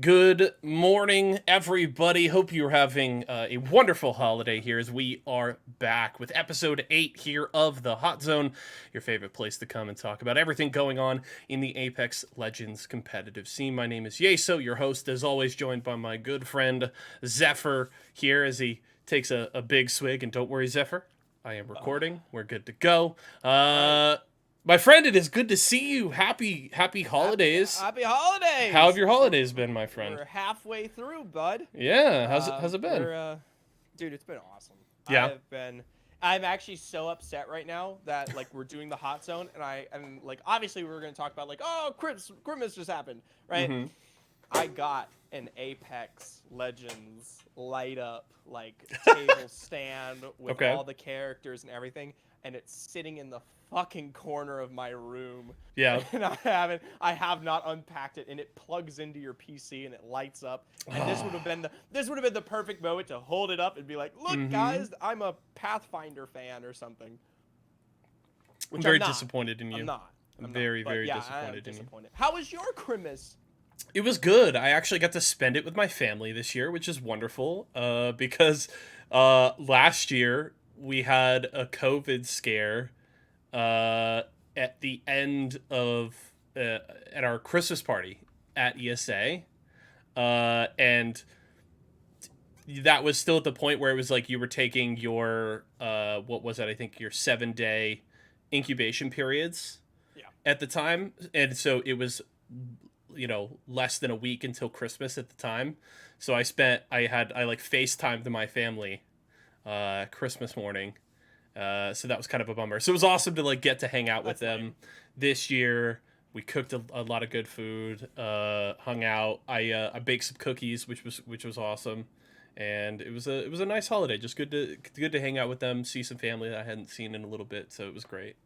Good morning, everybody. Hope you're having a wonderful holiday here as we are back with episode 8 here of the Hot Zone, your favorite place to come and talk about everything going on in the Apex Legends competitive scene. My name is Y4SO, your host, as always, joined by my good friend Zephyr here as he takes a big swig. And don't worry, Zephyr, I am recording. We're good to go. My friend, it is good to see you. Happy holidays. Happy holidays! How have your holidays been, my friend? We're halfway through, bud. Yeah, how's it been? Dude, it's been awesome. Yeah. I'm actually so upset right now that like we're doing the hot zone, and like obviously we were gonna talk about like Christmas just happened, right? Mm-hmm. I got an Apex Legends light up like table stand with Okay. all the characters and everything, and it's sitting in the fucking corner of my room. Yeah. And I have not unpacked it, and it plugs into your PC and it lights up. And this would have been the perfect moment to hold it up and be like, look, guys, I'm a Pathfinder fan or something. I'm Which very I'm not. disappointed in you. I'm not. Very Yeah, disappointed in you. How was your Christmas? It was good. I actually got to spend it with my family this year, which is wonderful. Because last year we had a COVID scare at the end of at our Christmas party at ESA, and that was still at the point where it was like you were taking your what was it? I think your 7-day incubation periods. Yeah. At the time, and so it was less than a week until Christmas at the time. So I like FaceTimed my family Christmas morning. So that was kind of a bummer. So it was awesome to like get to hang out with them this year. We cooked a lot of good food, hung out. I baked some cookies, which was awesome. And it was a nice holiday. Just good to hang out with them, see some family that I hadn't seen in a little bit. So it was great.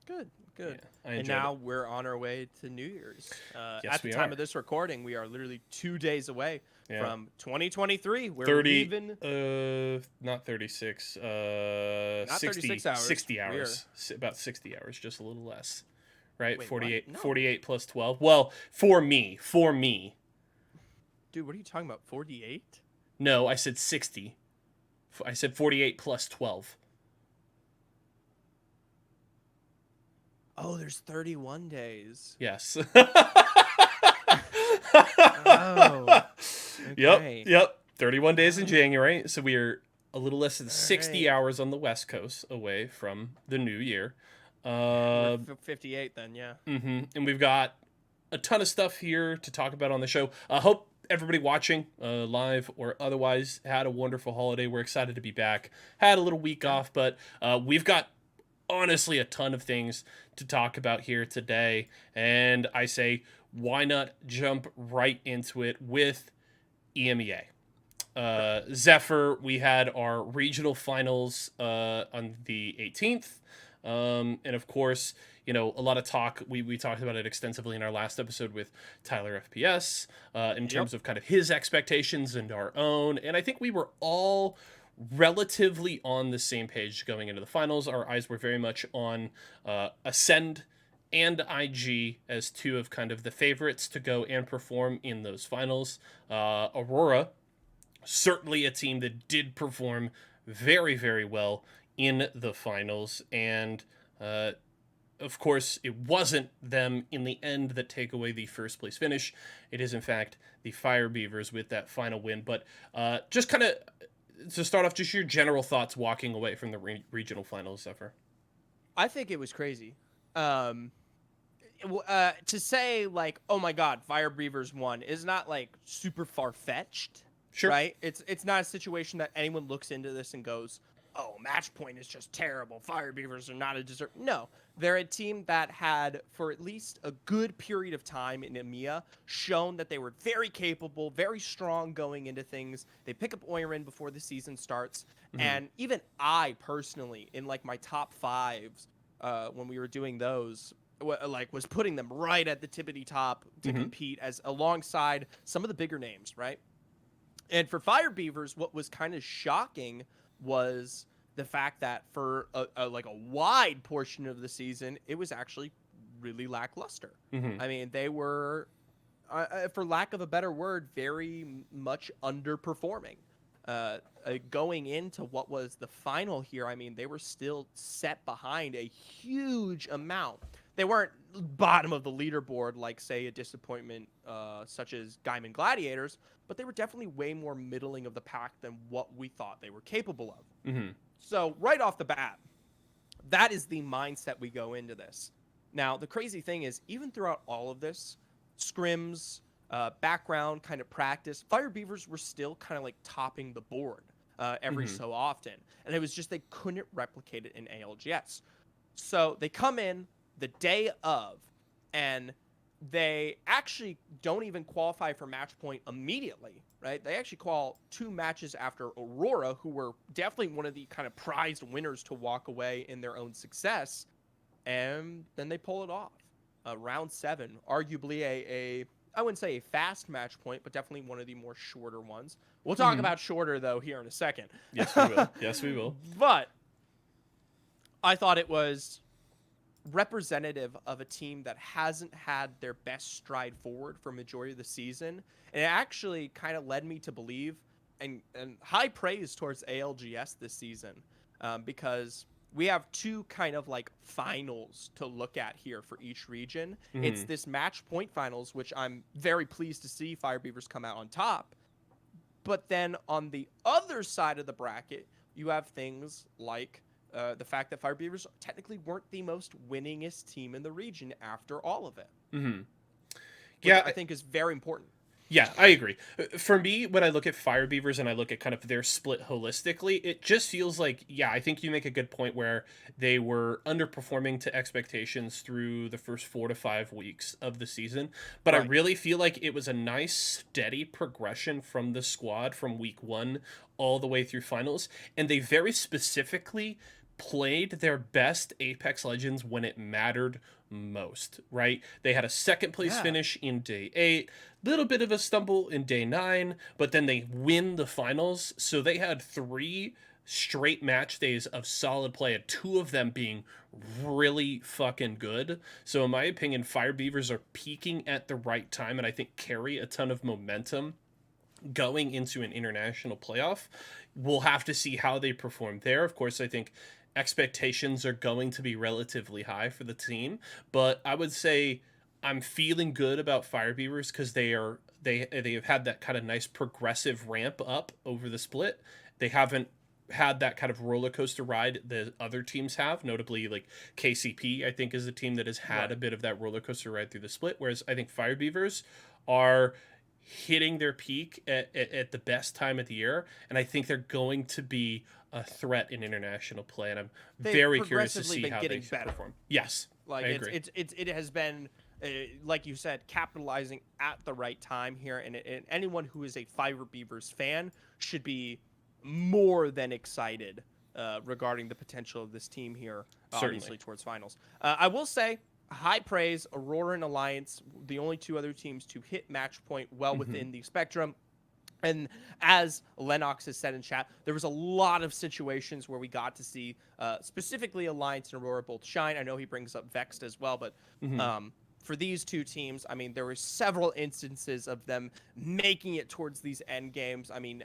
Good. Yeah, And now we're on our way to New Year's. Yes, at the we time are. of this recording, we are literally 2 days away Yeah. from 2023. We're 30, leaving. not 36, Not 60, 36 hours. 60 hours, about 60 hours, just a little less, right? Wait, 48, what? No. 48 plus 12. Well, for me. Dude, what are you talking about? 48? No, I said 60. I said 48 plus 12. Oh, there's 31 days. Yes. Oh. Okay. Yep. 31 days in January. So we are a little less than 60 right. hours on the West Coast away from the new year. We're 58 then, yeah. And we've got a ton of stuff here to talk about on the show. I hope everybody watching live or otherwise had a wonderful holiday. We're excited to be back. Had a little week off, but we've got honestly a ton of things to talk about here today. And I say, why not jump right into it with EMEA? Zephyr, we had our regional finals on the 18th. And of course, a lot of talk. We talked about it extensively in our last episode with Tyler FPS in terms of kind of his expectations and our own. And I think we were all relatively on the same page going into the finals. Our eyes were very much on Ascend and IG as two of kind of the favorites to go and perform in those finals. Aurora, certainly a team that did perform very, very well in the finals. And of course, it wasn't them in the end that take away the first place finish. It is, in fact, the Fire Beavers with that final win. But just kind of to start off, just your general thoughts walking away from the regional finals, Zephyr. I think it was crazy. To say like, oh my God, Fire Beavers won is not like super far fetched, Sure. right? It's not a situation that anyone looks into this and goes, oh, match point is just terrible. Fire Beavers are not a deserve. No, they're a team that had, for at least a good period of time in EMEA, shown that they were very capable, very strong going into things. They pick up Oirin before the season starts. And even I personally, in like my top fives, when we were doing those, was putting them right at the tippity top to compete as alongside some of the bigger names, right? And for Fire Beavers, what was kind of shocking was the fact that for a wide portion of the season, it was actually really lackluster. I mean, they were for lack of a better word, very much underperforming. Going into what was the final here, I mean, they were still set behind a huge amount. They weren't bottom of the leaderboard like, say, a disappointment such as Diamond Gladiators, but they were definitely way more middling of the pack than what we thought they were capable of. Mm-hmm. So right off the bat, that is the mindset we go into this. Now, the crazy thing is, even throughout all of this, scrims, background kind of practice, Fire Beavers were still kind of like topping the board every Mm-hmm. so often. And it was just they couldn't replicate it in ALGS. So they come in the day of, and they actually don't even qualify for match point immediately, right? They actually call 2 matches after Aurora, who were definitely one of the kind of prized winners to walk away in their own success. And then they pull it off. Round 7, arguably I wouldn't say a fast match point, but definitely one of the more shorter ones. We'll talk Mm-hmm. about shorter, though, here in a second. Yes, we will. Yes, we will. But I thought it was representative of a team that hasn't had their best stride forward for majority of the season. And it actually kind of led me to believe and high praise towards ALGS this season, because we have 2 kind of like finals to look at here for each region. It's Mm-hmm. this match point finals, which I'm very pleased to see Fire Beavers come out on top. But then on the other side of the bracket, you have things like the fact that Fire Beavers technically weren't the most winningest team in the region after all of it, Mm-hmm. which Yeah, I think is very important. yeah, I agree. For me, when I look at Fire Beavers and I look at kind of their split holistically, it just feels like, yeah, I think you make a good point where they were underperforming to expectations through the first 4 to 5 weeks of the season. But I Right. really feel like it was a nice, steady progression from the squad from week 1 all the way through finals. And they very specifically played their best Apex Legends when it mattered most, right? They had a second place Yeah. finish in day 8, little bit of a stumble in day 9, but then they win the finals. So they had 3 straight match days of solid play, and 2 of them being really fucking good. So in my opinion, Fire Beavers are peaking at the right time, and I think carry a ton of momentum going into an international playoff. We'll have to see how they perform there. Of course, I think expectations are going to be relatively high for the team, but I would say I'm feeling good about Fire Beavers because they have had that kind of nice progressive ramp up over the split. They haven't had that kind of roller coaster ride that other teams have, notably like KCP, I think is a team that has had a Right. bit of that roller coaster ride through the split, whereas I think Fire Beavers are hitting their peak at the best time of the year, and I think they're going to be a threat in international play, and I'm They've very curious to progressively see been how they getting better. perform. Yes, Like I agree. it has been, like you said, capitalizing at the right time here, and anyone who is a Fire Beavers fan should be more than excited regarding the potential of this team here, Certainly. obviously towards finals. I will say high praise Aurora and Alliance, the only 2 other teams to hit match point well Hmm. within the spectrum. And as Lennox has said in chat, there was a lot of situations where we got to see specifically Alliance and Aurora both shine. I know he brings up Vexed as well, but Hmm. um, for these 2 teams, I mean, there were several instances of them making it towards these end games. I mean,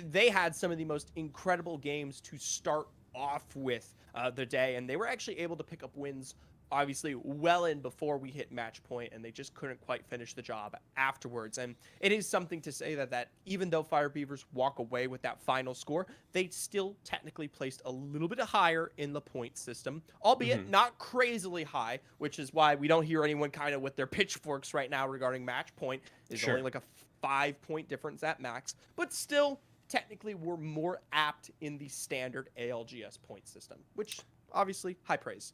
they had some of the most incredible games to start off with the day, and they were actually able to pick up wins obviously well in before we hit match point, and they just couldn't quite finish the job afterwards. And it is something to say that even though Fire Beavers walk away with that final score, they still technically placed a little bit higher in the point system, albeit Hmm. not crazily high, which is why we don't hear anyone kind of with their pitchforks right now regarding match point. Is only Sure. like a 5-point difference at max, but still technically we're more apt in the standard ALGS point system, which obviously high praise.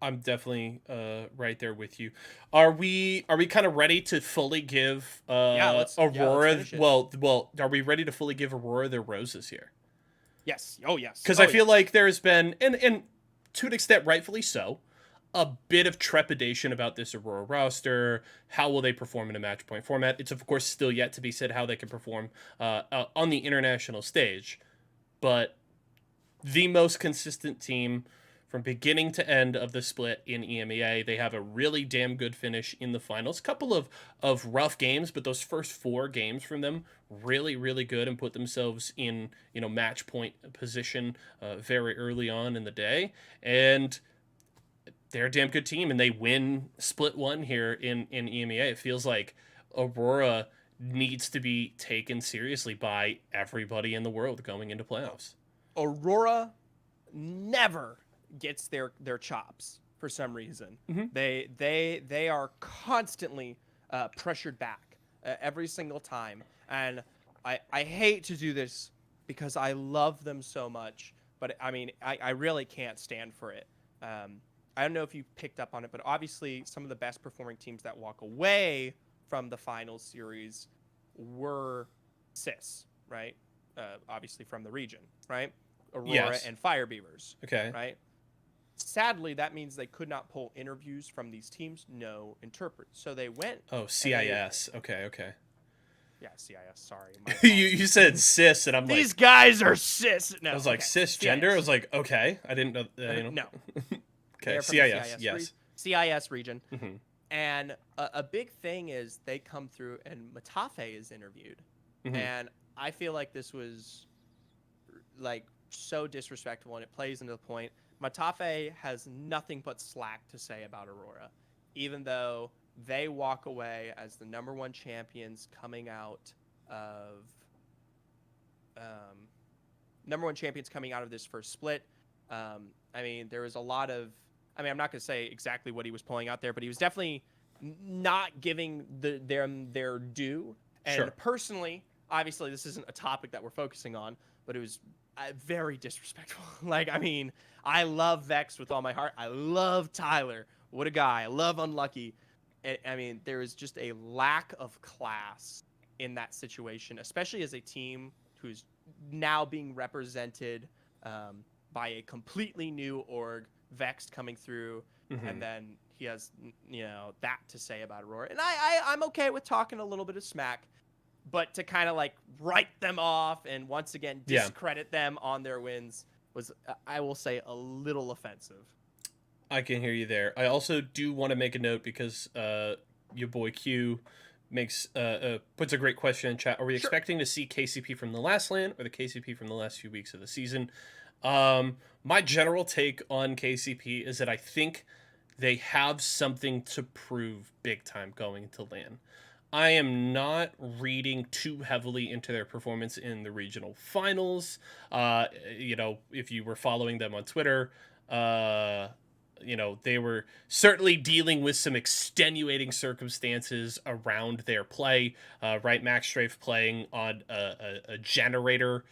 I'm definitely right there with you. Are we kind of ready to fully give Let's Aurora, finish it. well, are we ready to fully give Aurora their roses here? Yes. Oh yes. Because I Oh feel yes. like there's been, and to an extent rightfully so, a bit of trepidation about this Aurora roster. How will they perform in a match point format? It's of course still yet to be said how they can perform on the international stage, but the most consistent team from beginning to end of the split in EMEA. They have a really damn good finish in the finals. Couple of rough games, but those first 4 games from them really, really good and put themselves in, match point position very early on in the day. And they're a damn good team, and they win split 1 here in EMEA. It feels like Aurora needs to be taken seriously by everybody in the world going into playoffs. Aurora never gets their chops for some reason. Mm-hmm. They are constantly pressured back every single time, and I hate to do this because I love them so much, but I mean I really can't stand for it. I don't know if you picked up on it, but obviously some of the best performing teams that walk away from the finals series were CIS, right? Obviously from the region, right? Aurora and Fire Beavers. Okay. Right? Sadly, that means they could not pull interviews from these teams, no interpreters. So they went. Oh, CIS. Okay. Yeah, CIS. Sorry. you said cis, and I'm like, these guys are cis. No, I was like, cisgender. I was like, okay, I didn't know. No. Okay, CIS. Yes. CIS region. Mm-hmm. And a big thing is they come through, and Matafe is interviewed, Mm-hmm. and I feel like this was like so disrespectful, and it plays into the point. Matafe has nothing but slack to say about Aurora, even though they walk away as the #1 champions coming out of #1 champions coming out of this first split. I mean, there was a lot of. I mean, I'm not going to say exactly what he was pulling out there, but he was definitely not giving them their due. And Sure. Personally, obviously, this isn't a topic that we're focusing on, but it was very disrespectful. Like, I mean, I love Vex with all my heart. I love Tyler. What a guy. I love Unlucky. I mean, there is just a lack of class in that situation, especially as a team who's now being represented by a completely new org, Vex coming through, Mm-hmm. and then he has, that to say about Aurora. And I'm okay with talking a little bit of smack, but to kind of like write them off and once again discredit them on their wins was, I will say, a little offensive. I can hear you there. I also do want to make a note because your boy Q makes puts a great question in chat. Are we expecting to see KCP from the last LAN or the KCP from the last few weeks of the season? My general take on KCP is that I think they have something to prove big time going into LAN. I am not reading too heavily into their performance in the regional finals. If you were following them on Twitter, they were certainly dealing with some extenuating circumstances around their play. Right, Max Strafe playing on a generator,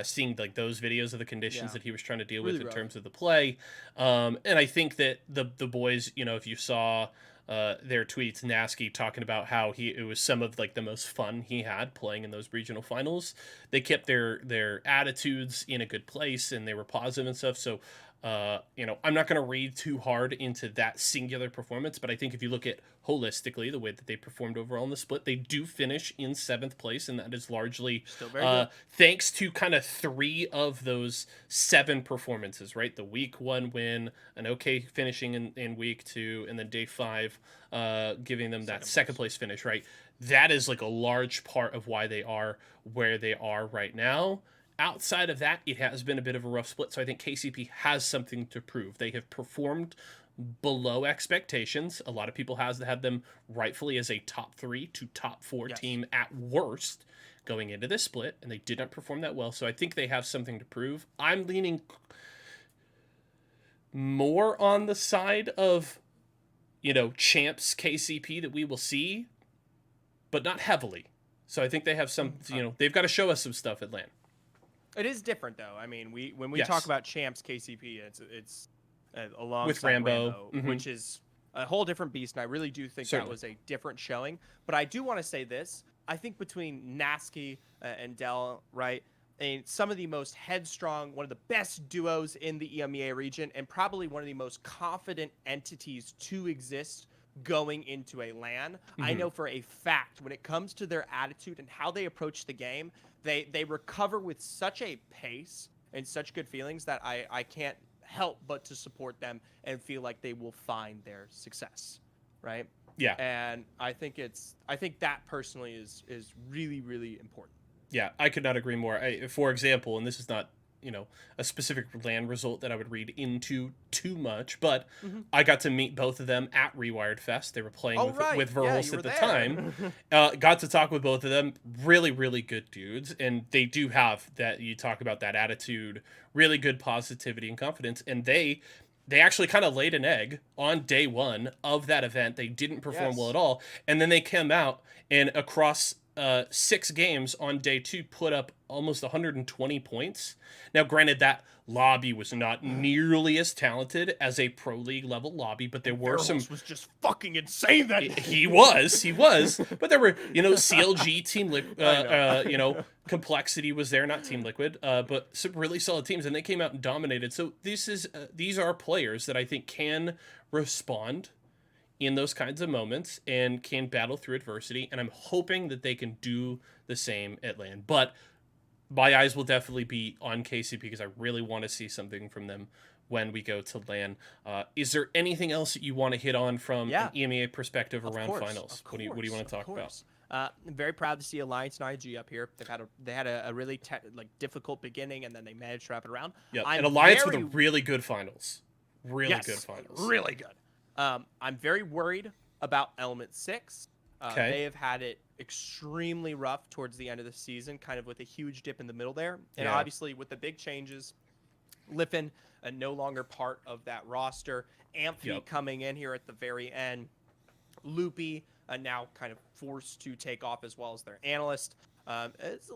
seeing like those videos of the conditions that he was trying to deal with in terms of the play. And I think that the boys, if you saw their tweets, Nasky talking about how it was some of like the most fun he had playing in those regional finals. They kept their attitudes in a good place and they were positive and stuff. So I'm not going to read too hard into that singular performance, but I think if you look at holistically the way that they performed overall in the split, they do finish in 7th place, and that is largely thanks to kind of 3 of those 7 performances, right? The week 1 win, an okay finishing in week 2, and then day 5 giving them that second place finish, right? That is like a large part of why they are where they are right now. Outside of that, it has been a bit of a rough split, so I think KCP has something to prove. They have performed below expectations. A lot of people have them rightfully as a top 3 to top 4 team at worst going into this split, and they did not perform that well, so I think they have something to prove. I'm leaning more on the side of, champs KCP that we will see, but not heavily. So I think they have some, they've got to show us some stuff at LAN. It is different, though. I mean, when we talk about champs KCP, it's alongside with Rambo, which is a whole different beast, and I really do think that was a different showing. But I do want to say this. I think between Nasky and Dell, right, and some of the most headstrong, one of the best duos in the EMEA region, and probably one of the most confident entities to exist going into a LAN. I know for a fact when it comes to their attitude and how they approach the game, they recover with such a pace and such good feelings that I can't help but to support them and feel like they will find their success, right? Yeah. And I think that personally is really, really important. Yeah, I could not agree more. For example, and this is not, a specific LAN result that I would read into too much, but Mm-hmm. I got to meet both of them at Rewired Fest. They were playing Oh, right. with Yeah, Verhulst you at were the there. time. Got to talk with both of them. Really, really good dudes, and they do have that. You talk about that attitude, really good positivity and confidence, and they actually kind of laid an egg on day one of that event. They didn't perform well Yes. at all, and then they came out and across 6 games on day 2 put up almost 120 points. Now, granted, that lobby was not nearly as talented as a pro league level lobby, but there were some. Verhulst was just fucking insane that night. He was, but there were, CLG, I know. Complexity was there, not Team Liquid, but some really solid teams, and they came out and dominated. So these are players that I think can respond in those kinds of moments and can battle through adversity, and I'm hoping that they can do the same at LAN. But my eyes will definitely be on KCP because I really want to see something from them when we go to LAN. Is there anything else that you want to hit on from an EMEA perspective around finals? What do you want to talk about? I'm very proud to see Alliance and IG up here. They had a really difficult beginning, and then they managed to wrap it around. Yeah, and Alliance with a really good finals. Really good finals. Really good. I'm very worried about Element 6. Okay. They have had it extremely rough towards the end of the season, kind of with a huge dip in the middle there. And obviously with the big changes, Liffin no longer part of that roster. Amphi coming in here at the very end. Loopy now kind of forced to take off as well as their analyst. It's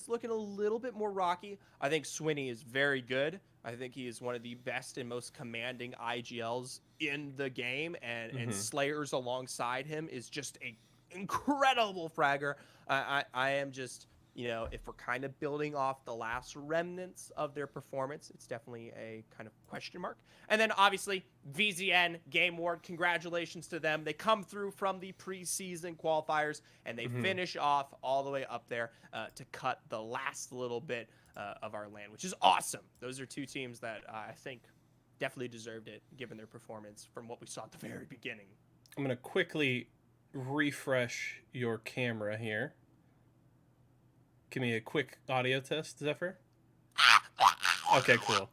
looking a little bit more rocky. I think Swinney is very good. I think he is one of the best and most commanding IGLs in the game, and Slayers alongside him is just a incredible fragger. I am just, if we're kind of building off the last remnants of their performance, it's definitely a kind of question mark. And then obviously VZN Game Ward, congratulations to them. They come through from the preseason qualifiers and they finish off all the way up there to cut the last little bit of our LAN, which is awesome. Those are two teams that I think definitely deserved it given their performance from what we saw at the very beginning. I'm going to quickly refresh your camera here. Give me a quick audio test, Zephyr. Okay, cool.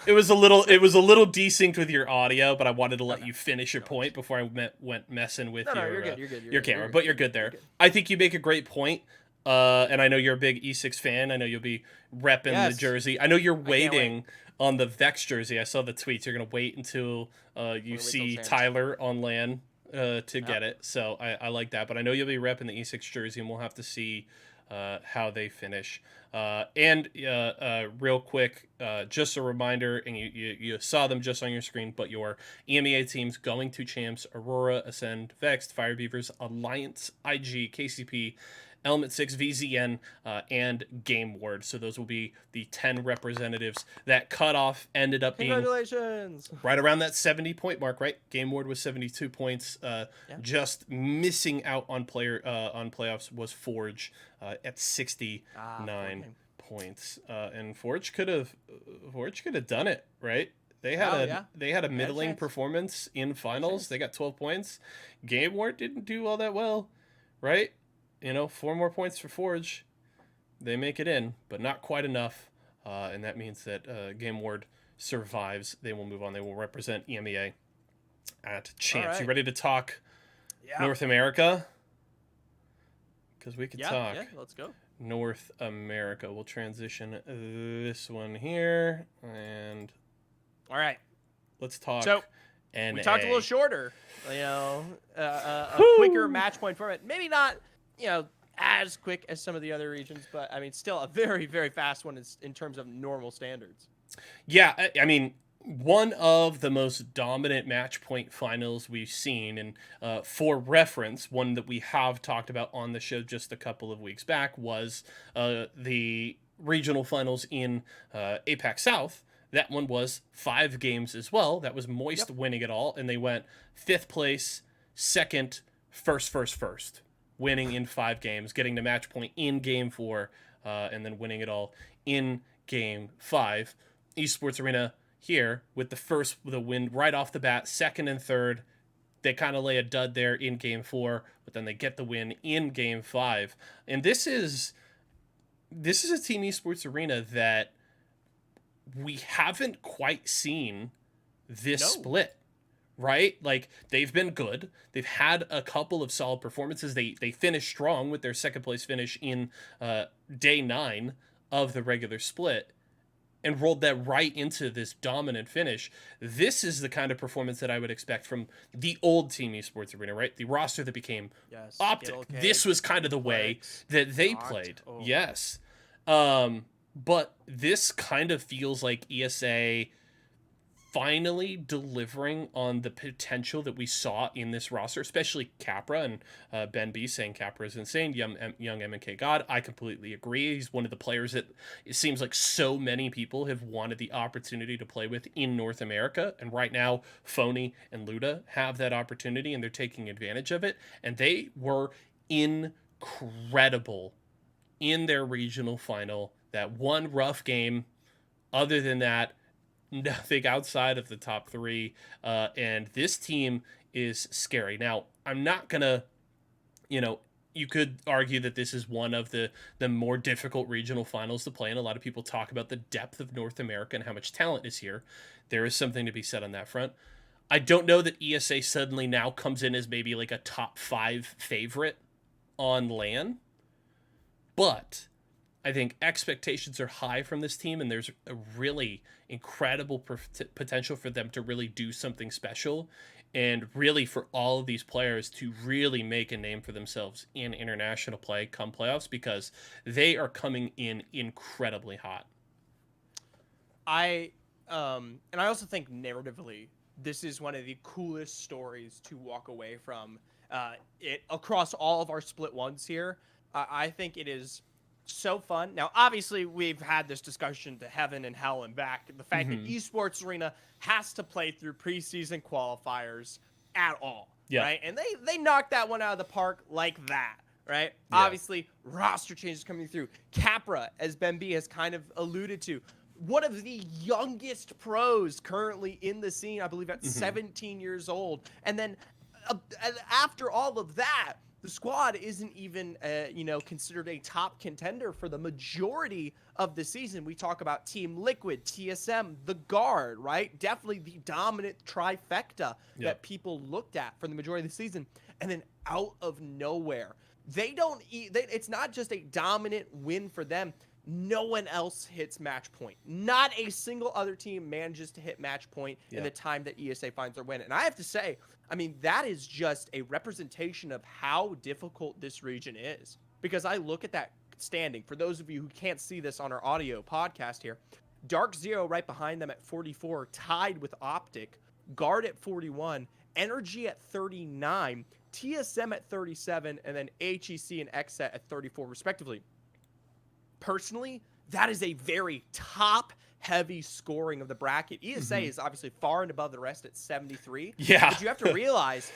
It was a little desync with your audio, but I wanted to let you finish your point before I went messing with your camera. But you're good there. Good. I think you make a great point. And I know you're a big E6 fan. I know you'll be repping the jersey. I know you're waiting on the Vex jersey. I saw the tweets. You're going to wait until you see Tyler on LAN to get it. So I like that. But I know you'll be repping the E6 jersey, and we'll have to see how they finish. And real quick, just a reminder, and you saw them just on your screen, but your EMEA teams going to champs: Aurora, Ascend, Vex, Fire Beavers, Alliance, IG, KCP, Element 6, VZN, and Game Ward. So those will be the 10 representatives. That cutoff ended up being right around that 70-point mark, right? Game Ward was 72 points. Just missing out on playoffs was Forge at 69 points. And Forge could have done it, right? They had a middling performance in finals. They got 12 points. Game Ward didn't do all that well, right? 4 more points for Forge. They make it in, but not quite enough. And that means that Game Ward survives. They will move on. They will represent EMEA at champs. Right. You ready to talk North America? Because we could talk. Yeah, let's go. North America. We'll transition this one here. And all right. Let's talk. So NA. We talked a little shorter. A quicker match point format. Maybe not as quick as some of the other regions, but I mean, still a very, very fast one in terms of normal standards. Yeah, I mean, one of the most dominant match point finals we've seen, and for reference, one that we have talked about on the show just a couple of weeks back was the regional finals in APAC South. That one was 5 games as well. That was Moist winning it all, and they went 5th place, 2nd, first. Winning in 5 games, getting to match point in game 4, and then winning it all in game 5. Esports Arena, here with the win right off the bat, second and third. They kind of lay a dud there in game 4, but then they get the win in game 5. And this is a Team Esports Arena that we haven't quite seen this split, right? Like, they've been good. They've had a couple of solid performances. They finished strong with their second place finish in day 9 of the regular split and rolled that right into this dominant finish. This is the kind of performance that I would expect from the old Team Esports Arena, right? The roster that became Optic. This was kind of the way that they played. Yes. But this kind of feels like ESA finally delivering on the potential that we saw in this roster, especially Capra, and Ben B saying Capra is insane. Young MNK God, I completely agree. He's one of the players that it seems like so many people have wanted the opportunity to play with in North America. And right now, Phony and Luda have that opportunity and they're taking advantage of it. And they were incredible in their regional final. That one rough game. Other than that, nothing outside of the top 3. And this team is scary. Now, I'm not going to, you could argue that this is one of the more difficult regional finals to play. And a lot of people talk about the depth of North America and how much talent is here. There is something to be said on that front. I don't know that ESA suddenly now comes in as maybe like a top 5 favorite on LAN. But I think expectations are high from this team, and there's a really incredible potential for them to really do something special, and really for all of these players to really make a name for themselves in international play come playoffs, because they are coming in incredibly hot. And I also think narratively, this is one of the coolest stories to walk away from it across all of our split ones here. I think it is so fun. Now, obviously, we've had this discussion to heaven and hell and back. The fact that Esports Arena has to play through preseason qualifiers at all, right? And they knocked that one out of the park like that, right? Yeah. Obviously, roster changes coming through. Capra, as Ben B has kind of alluded to, one of the youngest pros currently in the scene, I believe at 17 years old. And then after all of that, the squad isn't even, considered a top contender for the majority of the season. We talk about Team Liquid, TSM, the Guard, right? Definitely the dominant trifecta that people looked at for the majority of the season. And then out of nowhere, it's not just a dominant win for them. No one else hits match point. Not a single other team manages to hit match point in the time that ESA finds their win. And I have to say, I mean, that is just a representation of how difficult this region is. Because I look at that standing. For those of you who can't see this on our audio podcast here, Dark Zero right behind them at 44, tied with Optic, Guard at 41, Energy at 39, TSM at 37, and then HEC and XSET at 34, respectively. Personally, that is a very top-heavy scoring of the bracket. ESA is obviously far and above the rest at 73. Yeah. But you have to realize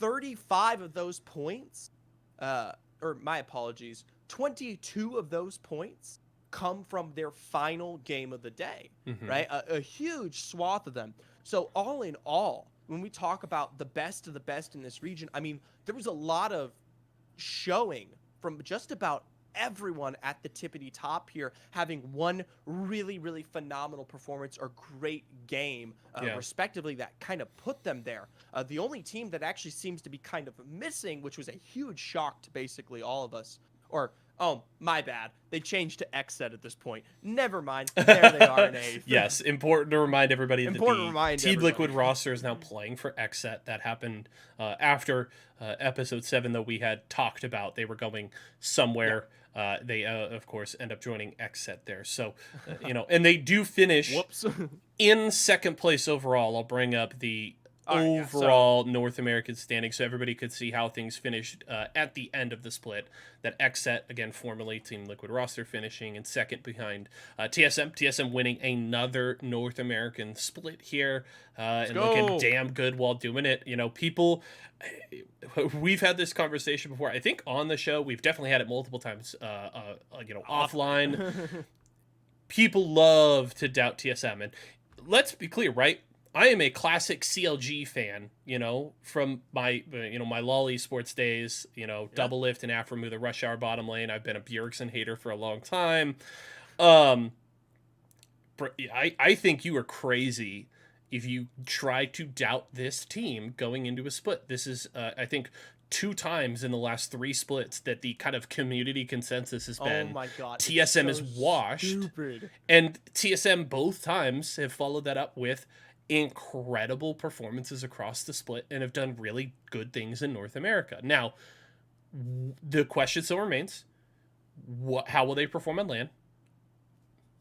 35 of those points, or my apologies, 22 of those points come from their final game of the day, right? A huge swath of them. So all in all, when we talk about the best of the best in this region, I mean, there was a lot of showing from just about everyone at the tippity top here having one really, really phenomenal performance or great game, respectively, that kind of put them there. The only team that actually seems to be kind of missing, which was a huge shock to basically all of us, oh, my bad. They changed to XSET at this point. Never mind. There they are in eighth. Yes, important to remind everybody that the Team Liquid roster is now playing for XSET. That happened after episode 7, though we had talked about they were going somewhere. They, of course, end up joining XSET there. So, and they do finish in second place overall. I'll bring up the overall North American standing so everybody could see how things finished at the end of the split. That XSET, again, formerly Team Liquid roster, finishing in second behind TSM. TSM winning another North American split here and looking damn good while doing it. People, we've had this conversation before. I think on the show, we've definitely had it multiple times, offline. people love to doubt TSM, and let's be clear, right? I am a classic CLG fan, from my my lolly sports days, Yeah. double lift and Afromu, the rush hour bottom lane. I've been a Bjergsen hater for a long time. Um, I think you are crazy if you try to doubt this team going into a split. This is, I think, 2 times in the last 3 splits that the kind of community consensus has Oh been my God, it's TSM so is washed. stupid. And TSM both times have followed that up with incredible performances across the split and have done really good things in North America. Now, the question still remains: how will they perform on LAN?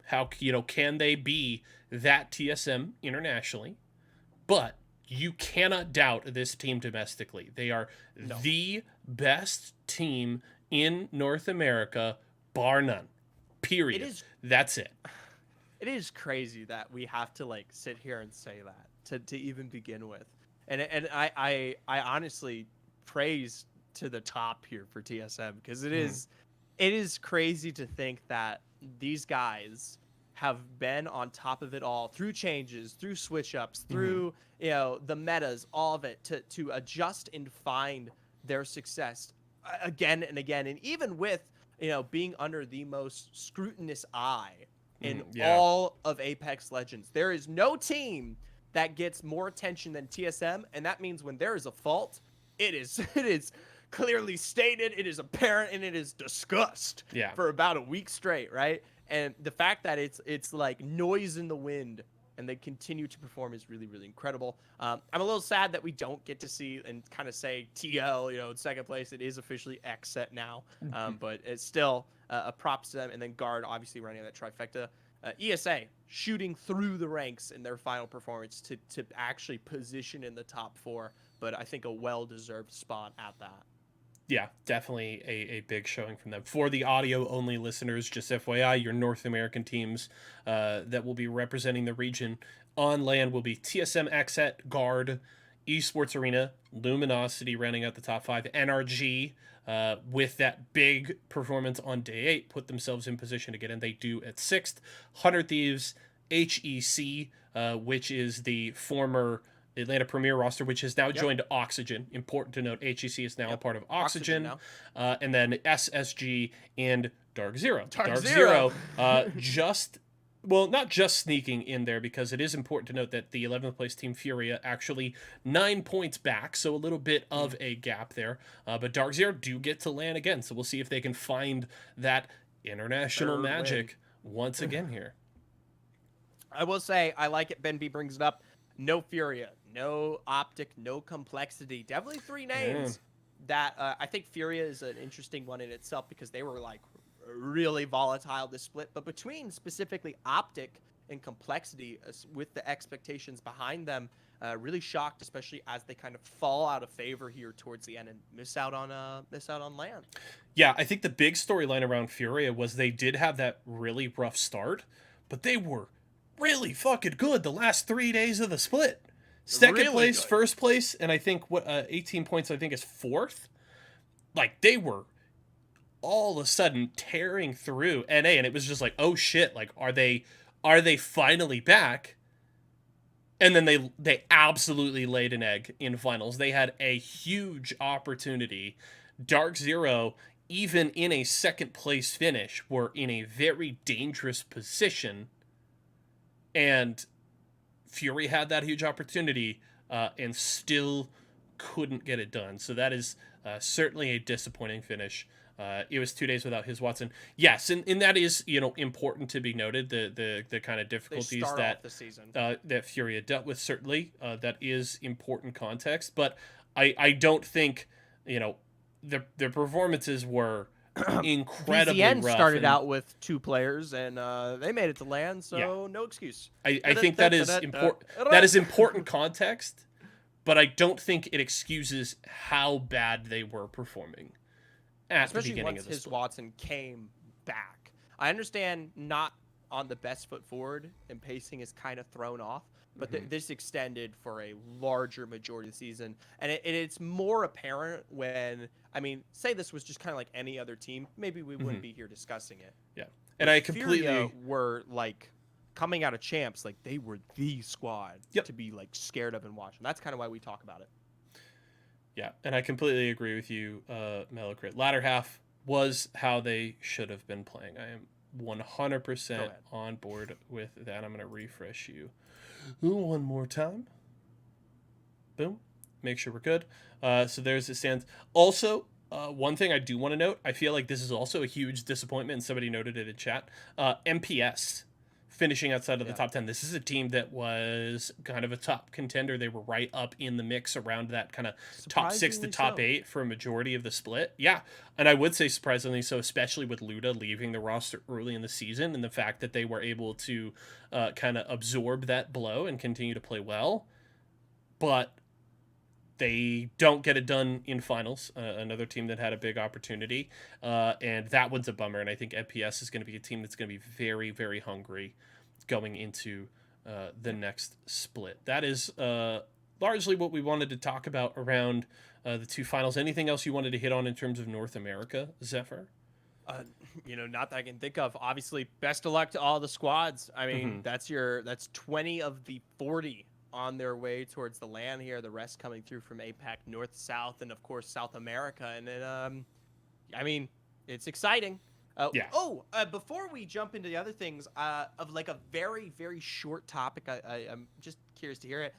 How can they be that TSM internationally? But you cannot doubt this team domestically. They are No. the best team in North America, bar none. Period. It is That's it. it is crazy that we have to like sit here and say that to even begin with. And I honestly praise to the top here for TSM because it is crazy to think that these guys have been on top of it all through changes, through switch ups, through the metas, all of it to adjust and find their success again and again, and even with being under the most scrutinous eye in Yeah. all of Apex Legends. There is no team that gets more attention than TSM, and that means when there is a fault, it is clearly stated, it is apparent, and it is discussed Yeah. for about a week straight, right? And the fact that it's like noise in the wind and they continue to perform is really, really incredible. I'm a little sad that we don't get to see and kind of say TL, in second place. It is officially X set now, but it's still a props to them. And then Guard obviously running that trifecta. ESA shooting through the ranks in their final performance to actually position in the top 4, but I think a well-deserved spot at that. Yeah, definitely a big showing from them. For the audio only listeners, just FYI, your North American teams that will be representing the region on land will be TSM Xset, Guard, Esports Arena, Luminosity rounding out the top 5, NRG with that big performance on day 8 put themselves in position to get in. They do at 6th. 100 Thieves, HEC, which is the former Atlanta Premier roster, which has now joined Oxygen. Important to note, HEC is now a part of Oxygen. now. And then SSG and Dark Zero. Dark Zero. Not just sneaking in there, because it is important to note that the 11th place team Furia actually 9 points back, so a little bit of a gap there. But Dark Zero do get to land again, so we'll see if they can find that international Third magic once again here. I will say, I like it. Ben B brings it up. No Furia, no Optic, no Complexity. Definitely 3 names that I think Furia is an interesting one in itself because they were like really volatile this split. But between specifically Optic and Complexity, with the expectations behind them, really shocked, especially as they kind of fall out of favor here towards the end and miss out on land. Yeah, I think the big storyline around Furia was they did have that really rough start, but they were really fucking good the last 3 days of the split. Second Really place, good. first place, and I think 18 points I think is 4th. Like, they were all of a sudden tearing through NA, and it was just like, oh shit, like are they finally back? And then they absolutely laid an egg in finals. They had a huge opportunity. Dark Zero, even in a second place finish, were in a very dangerous position. And Fury had that huge opportunity and still couldn't get it done. So that is certainly a disappointing finish. It was 2 days without his Watson. Yes, and that is important to be noted. The kind of difficulties that Fury dealt with, certainly that is important context. But I don't think their performances were incredibly BZN rough. started out with 2 players and they made it to land, so no excuse. I think that is important. That is important context, but I don't think it excuses how bad they were performing at the beginning of the his Watson came back. I understand not on the best foot forward and pacing is kind of thrown off, but this extended for a larger majority of the season. And it's more apparent when, say this was just kind of like any other team, maybe we wouldn't be here discussing it. Yeah. And I completely Furia were like coming out of champs, like they were the squad Yep. to be like scared of and watch. And that's kind of why we talk about it. Yeah, and I completely agree with you, Mellowcrit. Latter half was how they should have been playing. I am 100% on board with that. I'm going to refresh you one more time. Boom. Make sure we're good. So there's it stands. Also, one thing I do want to note, I feel like this is also a huge disappointment, and somebody noted it in chat. MPS finishing outside of the top 10. This is a team that was kind of a top contender. They were right up in the mix around that kind of top 6 to top 8 for a majority of the split. Yeah, and I would say surprisingly so, especially with Luda leaving the roster early in the season and the fact that they were able to kind of absorb that blow and continue to play well. But they don't get it done in finals. Another team that had a big opportunity, and that one's a bummer. And I think MPS is going to be a team that's going to be very, very hungry going into the next split. That is largely what we wanted to talk about around the two finals. Anything else you wanted to hit on in terms of North America, Zephyr? Not that I can think of. Obviously, best of luck to all the squads. I mean, that's 20 of the 40 on their way towards the LAN here. The rest coming through from APAC, North, South, and of course South America. And then, I mean, it's exciting. Before we jump into the other things, of like a very, very short topic, I'm just curious to hear it.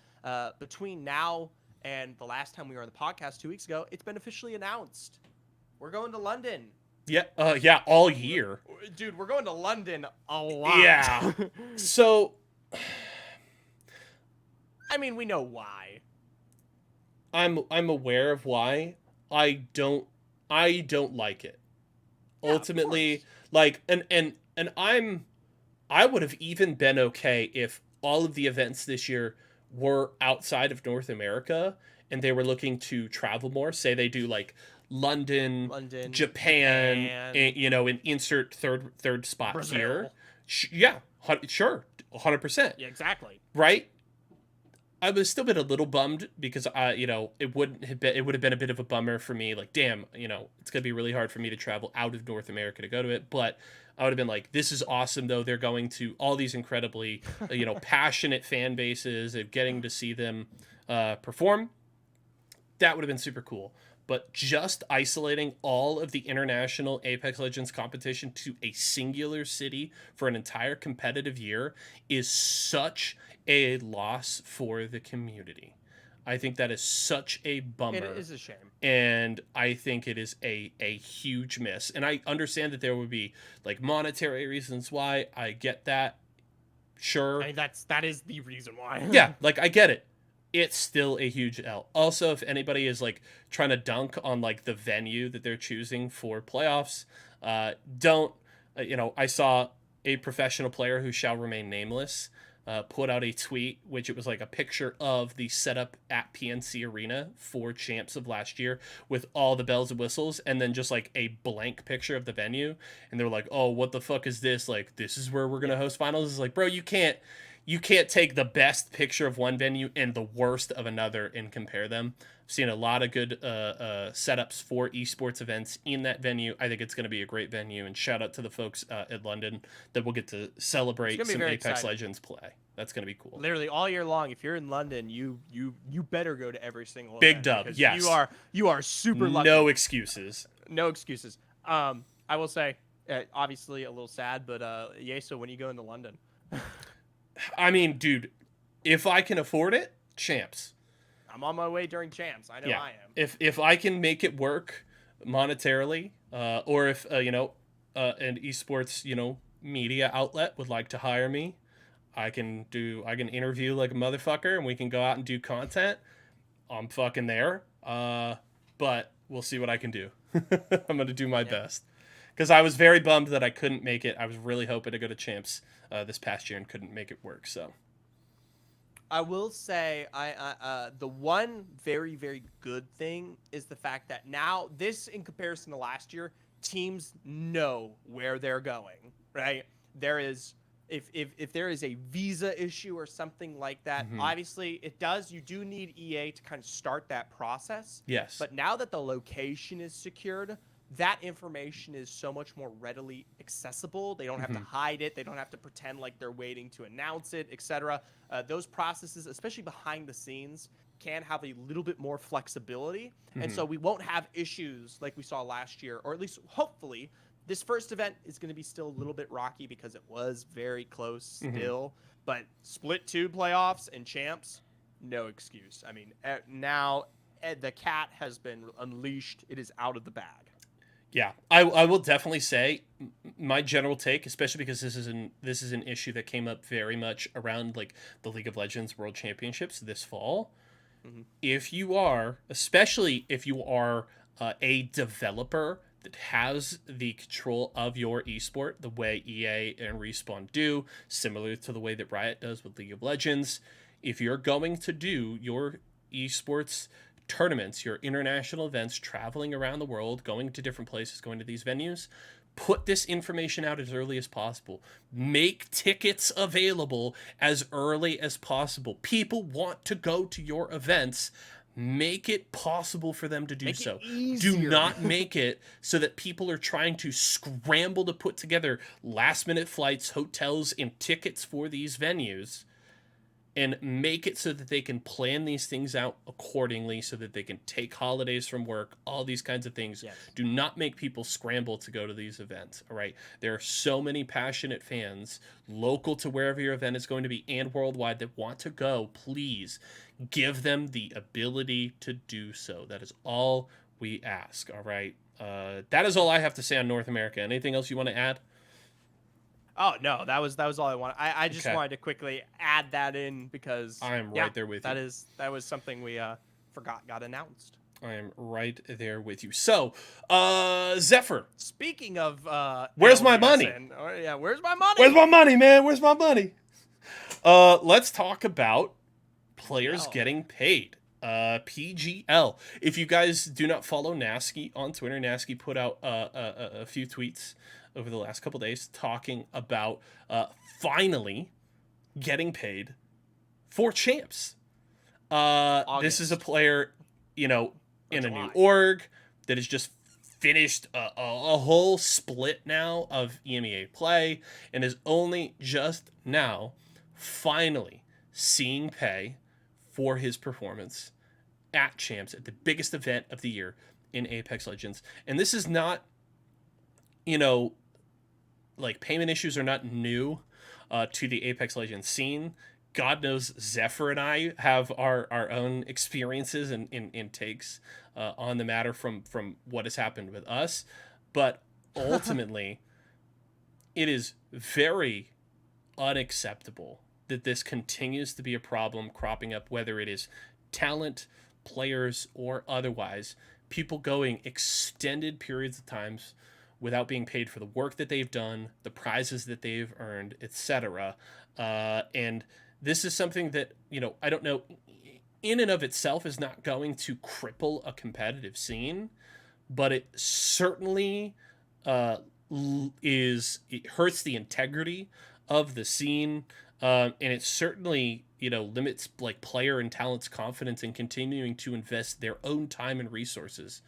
Between now and the last time we were on the podcast 2 weeks ago, it's been officially announced. We're going to London. Yeah, all year. Dude, we're going to London a lot. Yeah. So, I mean, we know why. I'm aware of why. I don't like it. Yeah, ultimately, like, and I would have even been okay if all of the events this year were outside of North America and they were looking to travel more. Say they do like London, Japan, and, and insert third spot Brazil. here. Yeah, sure, 100%. Yeah, exactly. Right. I would have still been a little bummed because it would have been a bit of a bummer for me. Like, damn, it's gonna be really hard for me to travel out of North America to go to it. But I would have been like, this is awesome though. They're going to all these incredibly passionate fan bases of getting to see them perform. That would have been super cool. But just isolating all of the international Apex Legends competition to a singular city for an entire competitive year is such a loss for the community. I think that is such a bummer. It is a shame. And I think it is a huge miss. And I understand that there would be like monetary reasons why. I get that. Sure. I mean, that is the reason why. Yeah, like I get it. It's still a huge L. Also, if anybody is like trying to dunk on like the venue that they're choosing for playoffs, don't. I saw a professional player who shall remain nameless put out a tweet, which it was like a picture of the setup at PNC Arena for champs of last year with all the bells and whistles, and then just like a blank picture of the venue. And they were like, "Oh, what the fuck is this? Like, this is where we're gonna host finals?" It's like, bro, you can't take the best picture of one venue and the worst of another and compare them. I've seen a lot of good setups for esports events in that venue. I think it's going to be a great venue, and shout out to the folks at London that will get to celebrate some Apex exciting. Legends play. That's going to be cool. Literally all year long. If you're in London, you better go to every single big event, dub. Yes, you are super lucky. No excuses. No excuses. I will say, obviously a little sad, but Y4SO, when you go into London. I mean, dude, if I can afford it, champs. I'm on my way during champs. I know I am. If I can make it work monetarily, or if an esports media outlet would like to hire me, I can interview like a motherfucker and we can go out and do content. I'm fucking there. But we'll see what I can do. I'm gonna do my best. Because I was very bummed that I couldn't make it. I was really hoping to go to champs this past year and couldn't make it work. So I will say, the one very, very good thing is the fact that now this, in comparison to last year, teams know where they're going. Right? There is, if there is a visa issue or something like that, obviously you do need EA to kind of start that process. Yes. But now that the location is secured, that information is so much more readily accessible. They don't have to hide it. They don't have to pretend like they're waiting to announce it, etc. Those processes, especially behind the scenes, can have a little bit more flexibility. And so we won't have issues like we saw last year, or at least hopefully. This first event is going to be still a little bit rocky because it was very close still. But split 2 playoffs and champs, no excuse. I mean, now the cat has been unleashed. It is out of the bag. Yeah, I will definitely say my general take, especially because this is an issue that came up very much around like the League of Legends World Championships this fall. If you are, especially if you are a developer that has the control of your esport, the way EA and Respawn do, similar to the way that Riot does with League of Legends, if you're going to do your esports tournaments, your international events, traveling around the world, going to different places, going to these venues, put this information out as early as possible. Make tickets available as early as possible. People want to go to your events. Make it possible for them to do so. Do not make it so that people are trying to scramble to put together last-minute flights, hotels, and tickets for these venues. And make it so that they can plan these things out accordingly, so that they can take holidays from work, all these kinds of things. Yes. Do not make people scramble to go to these events, all right? There are so many passionate fans, local to wherever your event is going to be and worldwide, that want to go. Please give them the ability to do so. That is all we ask, all right? That is all I have to say on North America. Anything else you want to add? Oh no, that was all I wanted. I just Okay. wanted to quickly add that in because I am right there with you. That was something we forgot got announced. I am right there with you. So, Zephyr. Speaking of Where's my money? Where's my money? Where's my money, man? Where's my money? Let's talk about players getting paid. PGL. If you guys do not follow Nasky on Twitter, Nasky put out a few tweets over the last couple days talking about finally getting paid for champs. This is a player, in a new org that has just finished a whole split now of EMEA play and is only just now finally seeing pay for his performance at champs, at the biggest event of the year in Apex Legends. And this is not, like, payment issues are not new to the Apex Legends scene. God knows Zephyr and I have our own experiences and takes on the matter from what has happened with us. But ultimately, it is very unacceptable that this continues to be a problem cropping up, whether it is talent, players, or otherwise. People going extended periods of times without being paid for the work that they've done, the prizes that they've earned, etc. And this is something that, I don't know, in and of itself is not going to cripple a competitive scene, but it certainly it hurts the integrity of the scene, and it certainly, limits like player and talent's confidence in continuing to invest their own time and resources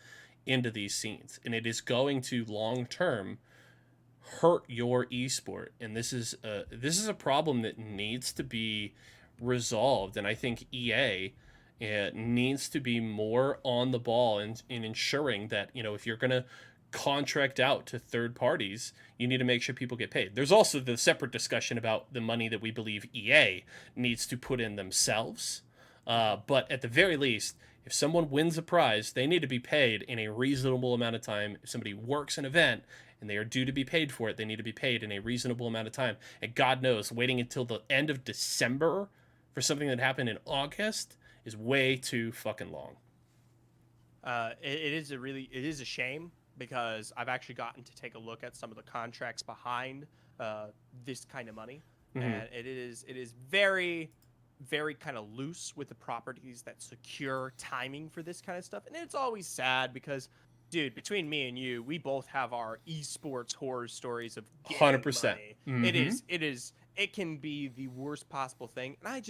into these scenes. And it is going to long term hurt your esport, and this is a problem that needs to be resolved. And I think EA needs to be more on the ball in ensuring that, if you're going to contract out to third parties, you need to make sure people get paid. There's also the separate discussion about the money that we believe EA needs to put in themselves, but at the very least, if someone wins a prize, they need to be paid in a reasonable amount of time. If somebody works an event and they are due to be paid for it, they need to be paid in a reasonable amount of time. And God knows, waiting until the end of December for something that happened in August is way too fucking long. It is a shame, because I've actually gotten to take a look at some of the contracts behind this kind of money, and it is very, very kind of loose with the properties that secure timing for this kind of stuff. And it's always sad because, dude, between me and you, we both have our esports horror stories of 100%. It can be the worst possible thing. And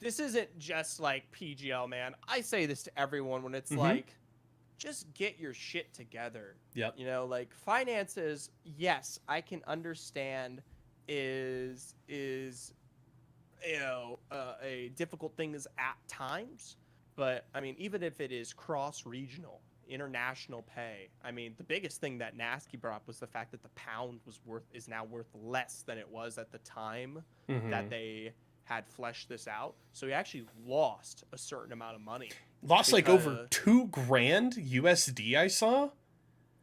this isn't just like PGL, man. I say this to everyone when it's like, just get your shit together. Yep. You know, like finances, yes, I can understand is a difficult thing is at times, but I mean, even if it is cross-regional, international pay, I mean, the biggest thing that Nasky brought up was the fact that the pound is now worth less than it was at the time that they had fleshed this out. So he actually lost a certain amount of money. Lost like over $2,000 USD, I saw.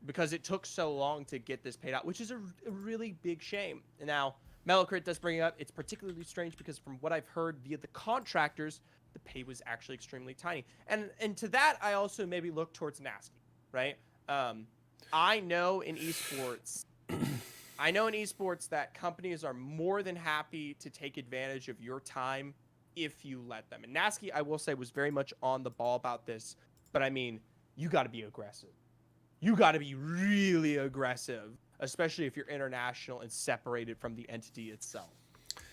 Because it took so long to get this paid out, which is a really big shame. And now, Mellowcrit does bring it up. It's particularly strange because from what I've heard via the contractors, the pay was actually extremely tiny. And to that, I also maybe look towards Nasky, right? I know in esports that companies are more than happy to take advantage of your time if you let them. And Nasky, I will say, was very much on the ball about this. But I mean, you got to be aggressive. You got to be really aggressive, especially if you're international and separated from the entity itself,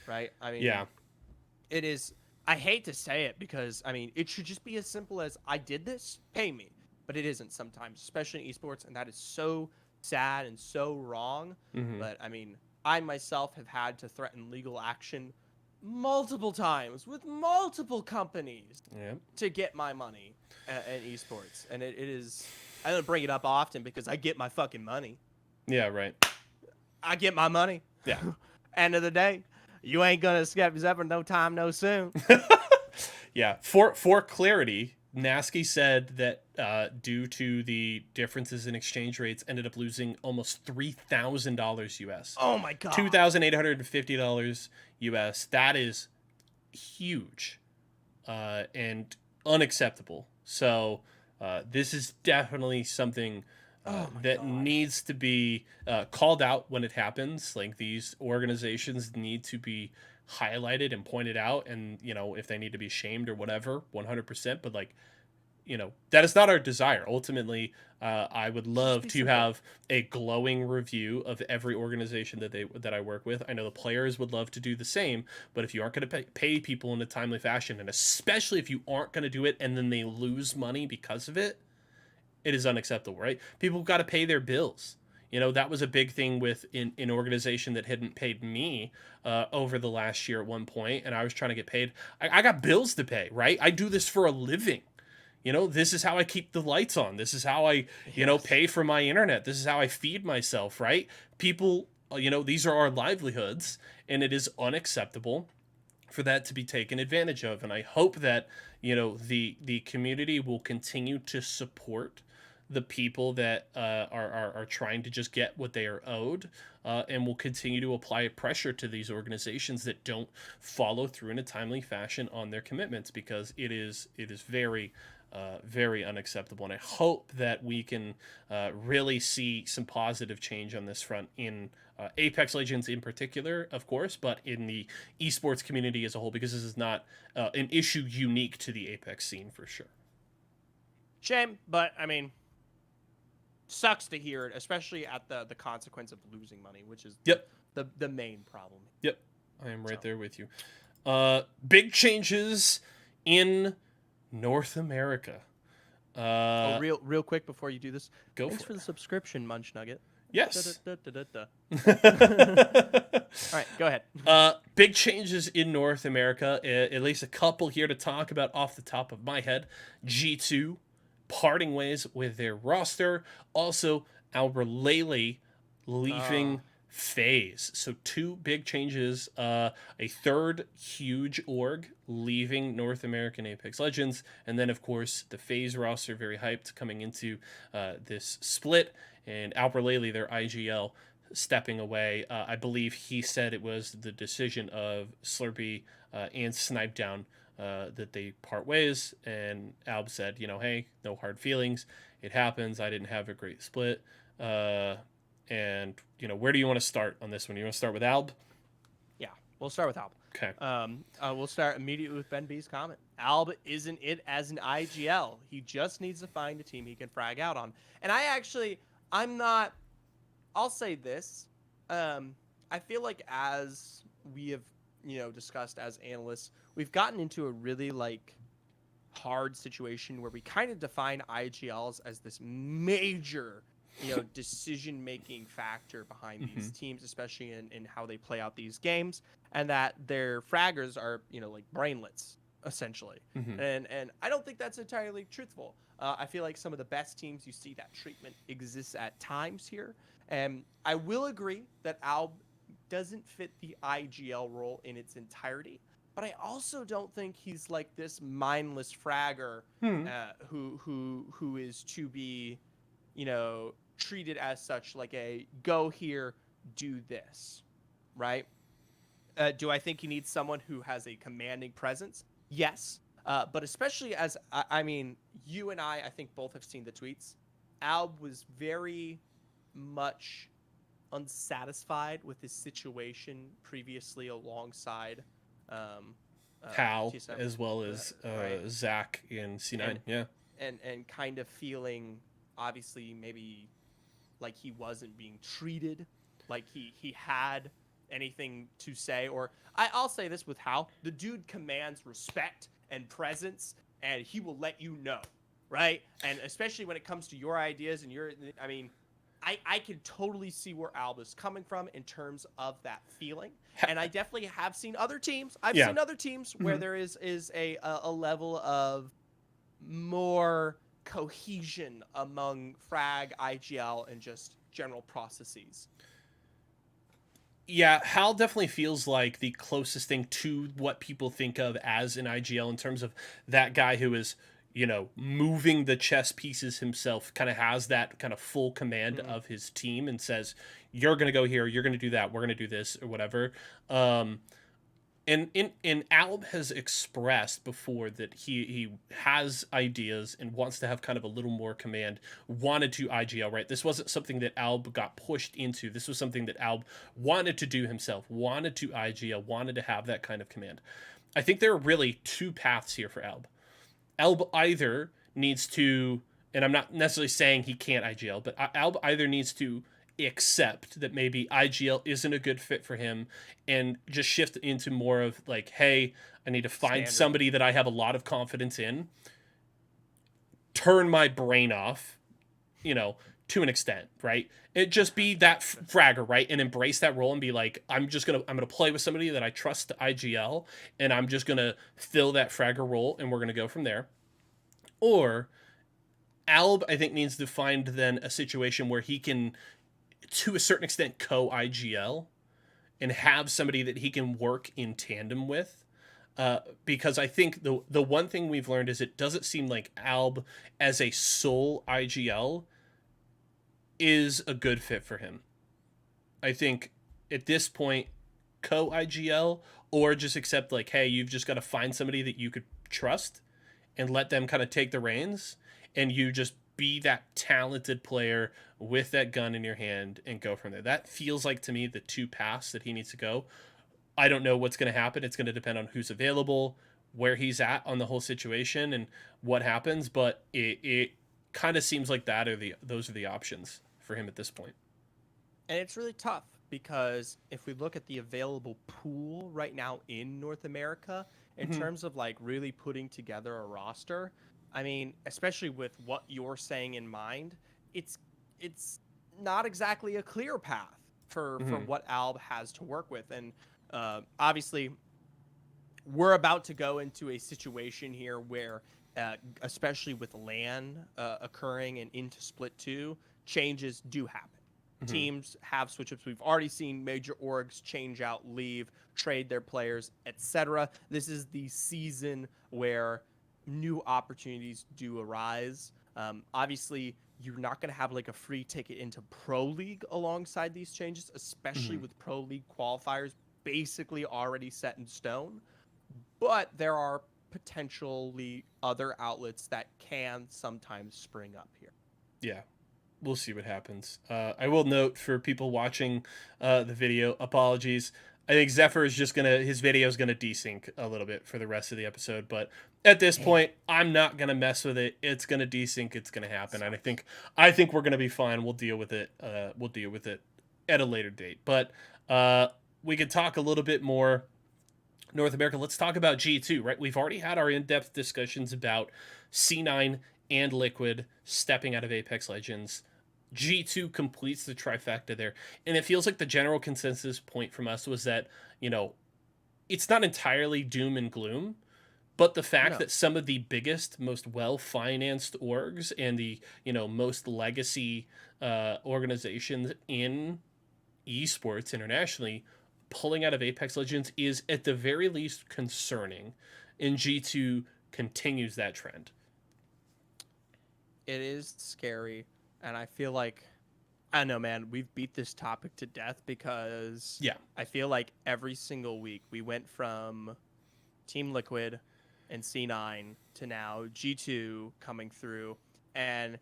right? I mean, yeah, it is. I hate to say it because, I mean, it should just be as simple as I did this, pay me. But it isn't sometimes, especially in esports, and that is so sad and so wrong. But, I mean, I myself have had to threaten legal action multiple times with multiple companies to get my money in esports. And it is... I don't bring it up often because I get my fucking money. Yeah, right. I get my money. Yeah. End of the day, you ain't gonna skip Zephyr no time, no soon. Yeah. For clarity, Nasky said that due to the differences in exchange rates, ended up losing almost $3,000 US. Oh my god. $2,850 US. That is huge, and unacceptable. So. This is definitely something that needs to be called out when it happens. Like, these organizations need to be highlighted and pointed out, and, you know, if they need to be shamed or whatever, 100%. But, like, you know, that is not our desire. Ultimately, I would love to have a glowing review of every organization that I work with. I know the players would love to do the same, but if you aren't going to pay people in a timely fashion, and especially if you aren't going to do it and then they lose money because of it, it is unacceptable, right? People got to pay their bills. You know, that was a big thing with an organization that hadn't paid me over the last year at one point, and I was trying to get paid. I got bills to pay, right? I do this for a living. You know, this is how I keep the lights on. This is how I, you know, pay for my internet. This is how I feed myself, right? People, you know, these are our livelihoods, and it is unacceptable for that to be taken advantage of. And I hope that, you know, the community will continue to support the people that are trying to just get what they are owed, and will continue to apply pressure to these organizations that don't follow through in a timely fashion on their commitments, because it is very very unacceptable. And I hope that we can really see some positive change on this front in Apex Legends in particular, of course, but in the esports community as a whole, because this is not an issue unique to the Apex scene for sure. Shame, but I mean, sucks to hear it, especially at the consequence of losing money, which is the main problem. Yep, I am right there with you. Big changes in North America. Real quick before you do this, thanks for the subscription, Munch Nugget. Yes. All right, go ahead. Big changes in North America, at least a couple here to talk about off the top of my head. G2 parting ways with their roster. Also, Alberlele leaving FaZe. So 2 big changes. A third huge org leaving North American Apex Legends. And then, of course, the FaZe roster, very hyped coming into this split. And Alberlele, their IGL, stepping away. I believe he said it was the decision of Slurpee and Snipedown that they part ways. And Alb said, you know, hey, no hard feelings. It happens. I didn't have a great split. And, you know, where do you want to start on this one? You want to start with Alb? Yeah, we'll start with Alb. Okay. We'll start immediately with Ben B's comment. Alb isn't it as an IGL. He just needs to find a team he can frag out on. And I'll say this. I feel like as we have, you know, discussed as analysts, we've gotten into a really, like, hard situation where we kind of define IGLs as this major, decision-making factor behind these teams, especially in how they play out these games, and that their fraggers are, like brainlets, essentially. Mm-hmm. And I don't think that's entirely truthful. I feel like some of the best teams, you see that treatment exists at times here. And I will agree that Alb doesn't fit the IGL role in its entirety. But I also don't think he's like this mindless fragger who is to be, treated as such, like a go here, do this, right? Do I think he needs someone who has a commanding presence? Yes, but especially as I mean, you and I think both have seen the tweets. Alb was very much unsatisfied with his situation previously alongside Hal, TSM, as well as right? Zach in C9. And kind of feeling obviously maybe like he wasn't being treated like he had anything to say. Or I'll say this with Hal: the dude commands respect and presence, and he will let you know, right? And especially when it comes to your ideas and I mean, I can totally see where Alba's coming from in terms of that feeling. And I definitely have seen other teams. I've seen other teams where there is a level of more cohesion among frag, IGL, and just general processes. Yeah, Hal definitely feels like the closest thing to what people think of as an IGL in terms of that guy who is, moving the chess pieces himself, kind of has that kind of full command of his team and says, you're going to go here, you're going to do that, we're going to do this, or whatever. And Alb has expressed before that he has ideas and wants to have kind of a little more command, wanted to IGL, right? This wasn't something that Alb got pushed into. This was something that Alb wanted to do himself, wanted to IGL, wanted to have that kind of command. I think there are really two paths here for Alb. Alb either needs to, and I'm not necessarily saying he can't IGL, but Alb either needs to accept that maybe IGL isn't a good fit for him and just shift into more of like, hey, I need to find somebody that I have a lot of confidence in, turn my brain off, to an extent, right? It just be that fragger, right? And embrace that role and be like, I'm gonna play with somebody that I trust to IGL, and I'm just gonna fill that fragger role, and we're gonna go from there. Or Alb, I think, needs to find then a situation where he can, to a certain extent, co-IGL and have somebody that he can work in tandem with. Because I think the one thing we've learned is it doesn't seem like Alb as a sole IGL is a good fit for him. I think at this point, co-IGL or just accept like, hey, you've just got to find somebody that you could trust and let them kind of take the reins, and you just be that talented player with that gun in your hand and go from there. That feels like to me the two paths that he needs to go. I don't know what's going to happen. It's going to depend on who's available, where he's at on the whole situation, and what happens. But it kind of seems like those are the options for him at this point. And it's really tough because if we look at the available pool right now in North America, in terms of like really putting together a roster, I mean, especially with what you're saying in mind, it's not exactly a clear path for what Alb has to work with. And obviously, we're about to go into a situation here where, especially with LAN occurring and into Split 2, changes do happen. Teams have switch-ups. We've already seen major orgs change out, leave, trade their players, etc. This is the season where new opportunities do arise. Obviously, you're not going to have like a free ticket into Pro League alongside these changes, especially with Pro League qualifiers basically already set in stone. But there are potentially other outlets that can sometimes spring up here. Yeah. We'll see what happens. I will note for people watching the video, apologies. I think Zephyr is just his video is gonna desync a little bit for the rest of the episode, but at this point, I'm not gonna mess with it. It's gonna desync. It's gonna happen, and I think we're gonna be fine. We'll deal with it. We'll deal with it at a later date. But we could talk a little bit more North America, let's talk about G2, right? We've already had our in-depth discussions about C9 and Liquid stepping out of Apex Legends. G2 completes the trifecta there. And it feels like the general consensus point from us was that, it's not entirely doom and gloom, but the fact No. that some of the biggest, most well-financed orgs and the, most legacy organizations in esports internationally pulling out of Apex Legends is at the very least concerning, and G2 continues that trend. It is scary, and I feel like, I don't know, man, we've beat this topic to death because Yeah. I feel like every single week we went from Team Liquid and C9 to now G2 coming through, and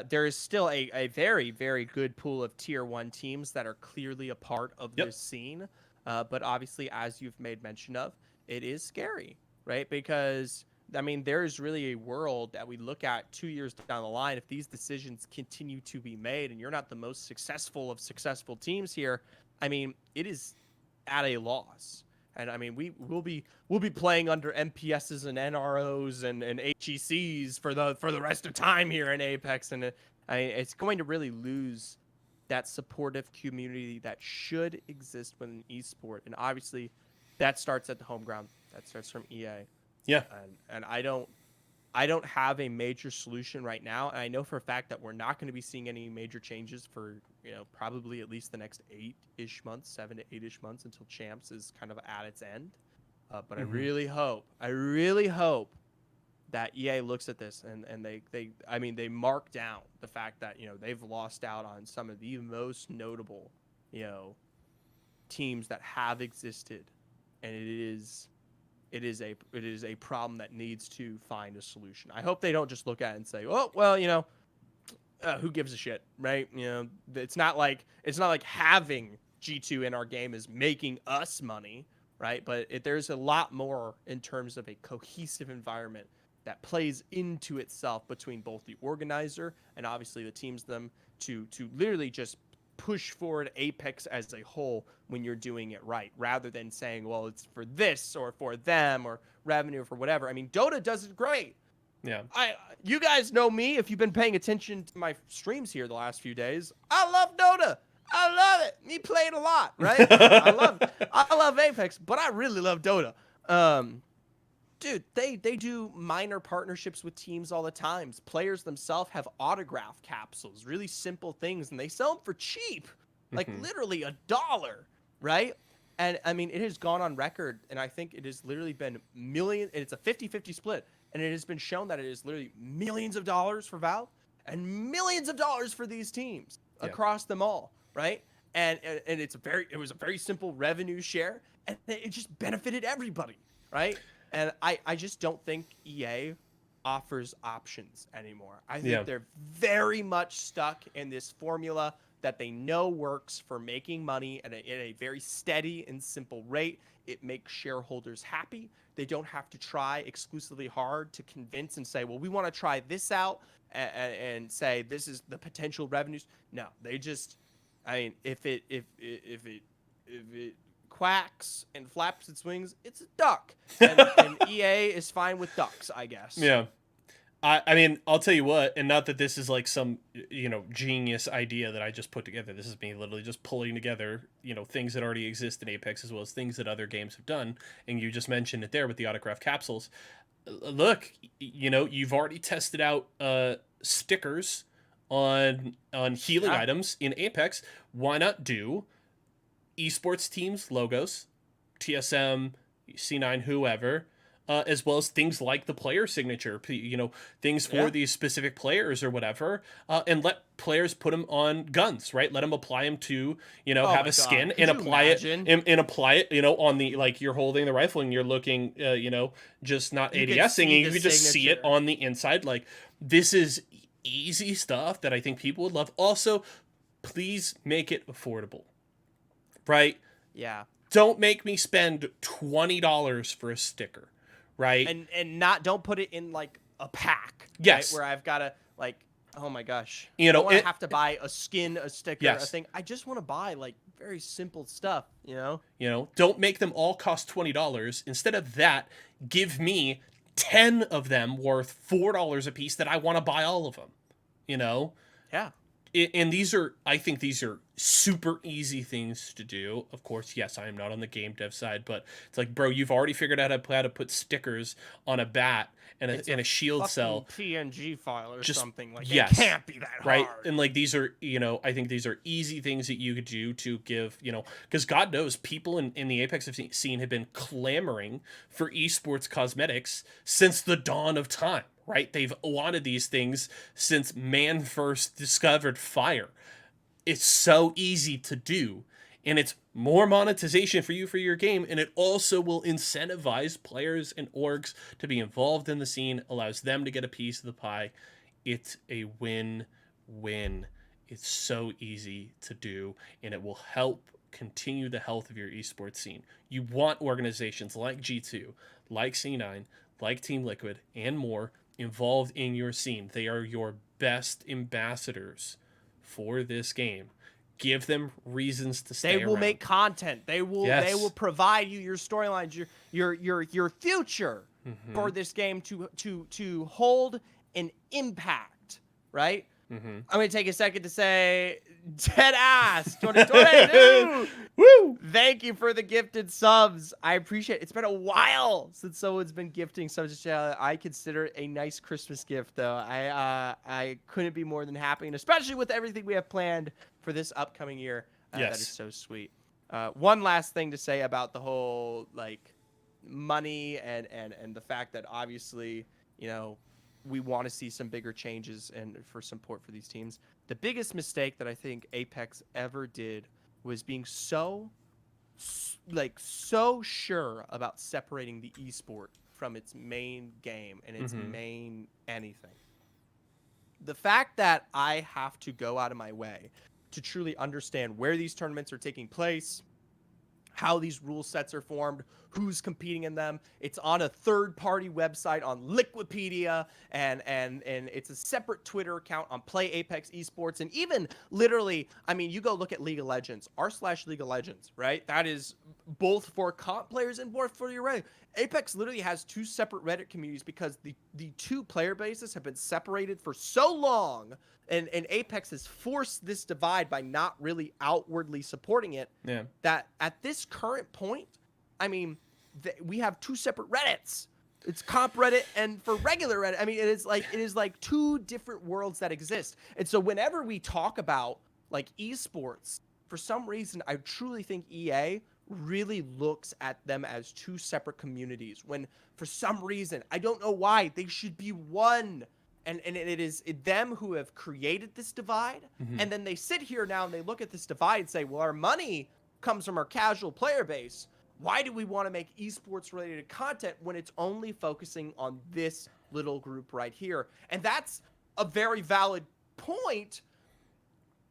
there is still a very, very good pool of tier 1 teams that are clearly a part of Yep. this scene. But obviously, as you've made mention of, it is scary, right? Because, I mean, there is really a world that we look at 2 years down the line. If these decisions continue to be made and you're not the most successful of successful teams here, I mean, it is at a loss. And I mean, we'll be playing under MPSs and NROs and HECs for the rest of time here in Apex, and it's going to really lose that supportive community that should exist within esport. And obviously, that starts at the home ground. That starts from EA. Yeah. And I don't have a major solution right now. And I know for a fact that we're not going to be seeing any major changes for, probably at least the next 8-ish months, 7 to 8-ish months until Champs is kind of at its end. But I really hope that EA looks at this and they mark down the fact that, they've lost out on some of the most notable, teams that have existed. And it is a problem that needs to find a solution. I hope they don't just look at it and say, "Oh, well, who gives a shit," right? It's not like having G2 in our game is making us money, right? But there's a lot more in terms of a cohesive environment that plays into itself between both the organizer and obviously the teams them to literally just push forward Apex as a whole when you're doing it right, rather than saying, well, it's for this or for them or revenue or for whatever. I mean, Dota does it great. Yeah. You guys know me if you've been paying attention to my streams here the last few days. I love Dota. I love it. Me playing a lot, right? I love Apex, but I really love Dota. Dude, they do minor partnerships with teams all the time. Players themselves have autograph capsules, really simple things, and they sell them for cheap, like literally $1, right? And I mean, it has gone on record, and I think it has literally been million. It's a 50-50 split, and it has been shown that it is literally millions of dollars for Valve and millions of dollars for these teams across them all, right? And it was a very simple revenue share, and it just benefited everybody, right? And I just don't think EA offers options anymore. I think they're very much stuck in this formula that they know works for making money at a very steady and simple rate. It makes shareholders happy. They don't have to try exclusively hard to convince and say, well, we want to try this out and say this is the potential revenues. No, they just, I mean, if it quacks and flaps its wings, it's a duck. And EA is fine with ducks, I guess. Yeah. I mean, I'll tell you what, and not that this is like some, genius idea that I just put together. This is me literally just pulling together, things that already exist in Apex as well as things that other games have done. And you just mentioned it there with the autograph capsules. Look, you've already tested out stickers on healing items in Apex. Why not do esports teams logos, TSM, C9, whoever, as well as things like the player signature, things for these specific players or whatever, and let players put them on guns, right? Let them apply them to, have a skin and apply it and apply it, on the, like you're holding the rifle and you're looking, just not ADSing, and you can just see it on the inside. Like, this is easy stuff that I think people would love. Also, please make it affordable. Right? Yeah. Don't make me spend $20 for a sticker, right? And don't put it in like a pack. Yes. Right? Where I've got to like Oh my gosh. You I don't know, want to have to buy a skin, a sticker, a yes. thing. I just want to buy like very simple stuff, you know? You know, don't make them all cost $20. Instead of that, give me 10 of them worth $4 a piece that I want to buy all of them. You know, Yeah. and these are, I think these are super easy things to do. Of course, yes, I am not on the game dev side, but it's like, bro, you've already figured out how to put stickers on a bat and It's a shield fucking cell. PNG file or Just something. Like, it yes, can't be that right. hard. And like these are, I think these are easy things that you could do to give, because God knows people in the Apex scene have been clamoring for esports cosmetics since the dawn of time, right? They've wanted these things since man first discovered fire. It's so easy to do, and it's more monetization for you for your game, and it also will incentivize players and orgs to be involved in the scene, allows them to get a piece of the pie. It's a win-win. It's so easy to do, and it will help continue the health of your esports scene. You want organizations like G2, like C9, like Team Liquid, and more involved in your scene. They are your best ambassadors for this game. Give them reasons to stay They will around. make content. They Yes. will provide you your storylines, your future for this game to hold an impact, right? I'm gonna take a second to say, dead ass 2022. Woo! Thank you for the gifted subs. I appreciate it. It's been a while since someone's been gifting subs to channel. I consider it a nice Christmas gift, though. I couldn't be more than happy, and especially with everything we have planned for this upcoming year. Yes. That is so sweet. One last thing to say about the whole like money and the fact that obviously, we want to see some bigger changes and for support for these teams. The biggest mistake that I think Apex ever did was being so sure about separating the esport from its main game and its main anything. The fact that I have to go out of my way to truly understand where these tournaments are taking place, how these rule sets are formed, who's competing in them. It's on a third-party website on Liquipedia, and it's a separate Twitter account on Play Apex Esports, and even literally, I mean, you go look at League of Legends, r/League of Legends, right? That is both for comp players and both for your Reddit. Apex literally has two separate Reddit communities because the two player bases have been separated for so long, and Apex has forced this divide by not really outwardly supporting it. Yeah. That at this current point, I mean, we have two separate Reddits. It's comp Reddit and for regular Reddit. I mean, it is like two different worlds that exist. And so whenever we talk about like esports, for some reason, I truly think EA really looks at them as two separate communities when for some reason, I don't know why, they should be one. And it is them who have created this divide. And then they sit here now and they look at this divide and say, well, our money comes from our casual player base. Why do we want to make esports related content when it's only focusing on this little group right here? And that's a very valid point,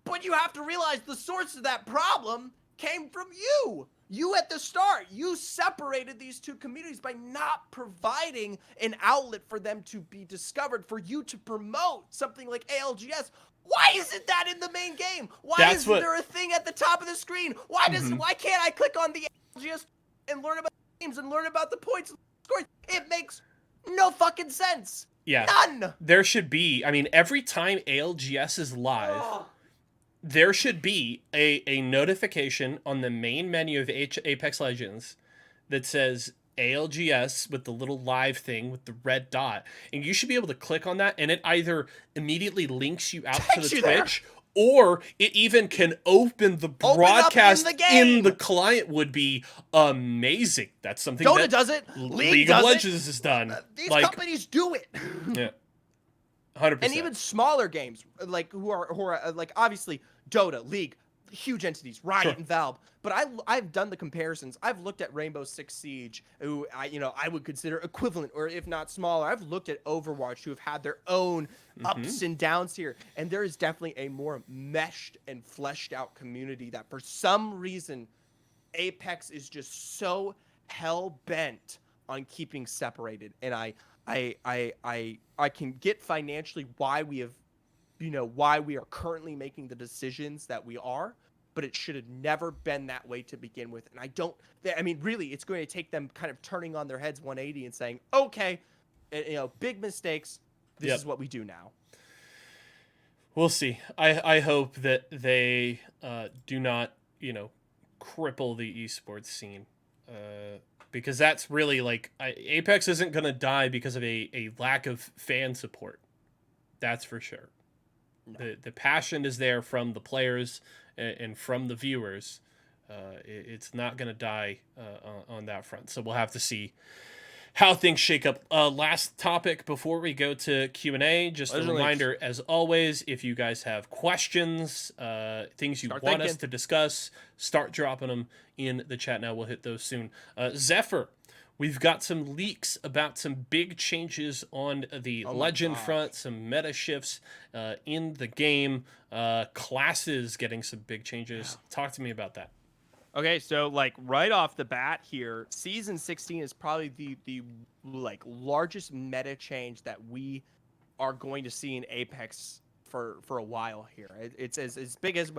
but you have to realize the source of that problem came from you. You at the start, you separated these two communities by not providing an outlet for them to be discovered, for you to promote something like ALGS. Why isn't that in the main game? Why isn't there a thing at the top of the screen? Why can't I click on the ALGS and learn about the games and learn about the points and scores? It makes no fucking sense. Yeah. None. There should be, I mean, every time ALGS is live, there should be a notification on the main menu of Apex Legends that says ALGS with the little live thing with the red dot. And you should be able to click on that, and it either immediately links you out to the Twitch, or it even can open the broadcast in the client. Would be amazing. That's something Dota that does it. League of Legends has done. These companies do it. Yeah. 100%. And even smaller games, like who are like obviously Dota, League, huge entities, Riot and Valve. But I've done the comparisons. I've looked at Rainbow Six Siege, who I would consider equivalent, or if not smaller. I've looked at Overwatch, who have had their own ups and downs here, and there is definitely a more meshed and fleshed out community that for some reason Apex is just so hell bent on keeping separated. And I can get financially why we have why we are currently making the decisions that we are, but it should have never been that way to begin with. And I mean, really, it's going to take them kind of turning on their heads 180 and saying, okay, big mistakes. This is what we do now. We'll see. I hope that they do not, cripple the esports scene. Because that's really like Apex isn't going to die because of a lack of fan support. That's for sure. No. The passion is there from the players and from the viewers. It's not going to die on that front. So we'll have to see how things shake up. Last topic before we go to Q&A, just a reminder, as always, if you guys have questions, things you want us to discuss, start dropping them in the chat now. We'll hit those soon. Zephyr, we've got some leaks about some big changes on the Legend front, some meta shifts in the game, classes getting some big changes. Talk to me about that. Okay, so like right off the bat here, season 16 is probably the like largest meta change that we are going to see in Apex for a while here. It's as big as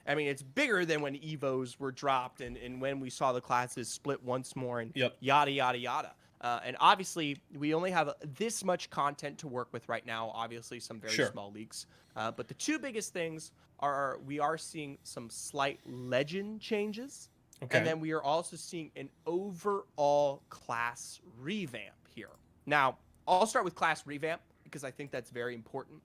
it's bigger than when Evos were dropped and when we saw the classes split once more and yada yada yada. And obviously we only have this much content to work with right now. Obviously some very small leaks, but the two biggest things we are seeing some slight legend changes, and then we are also seeing an overall class revamp here. Now, I'll start with class revamp because I think that's very important.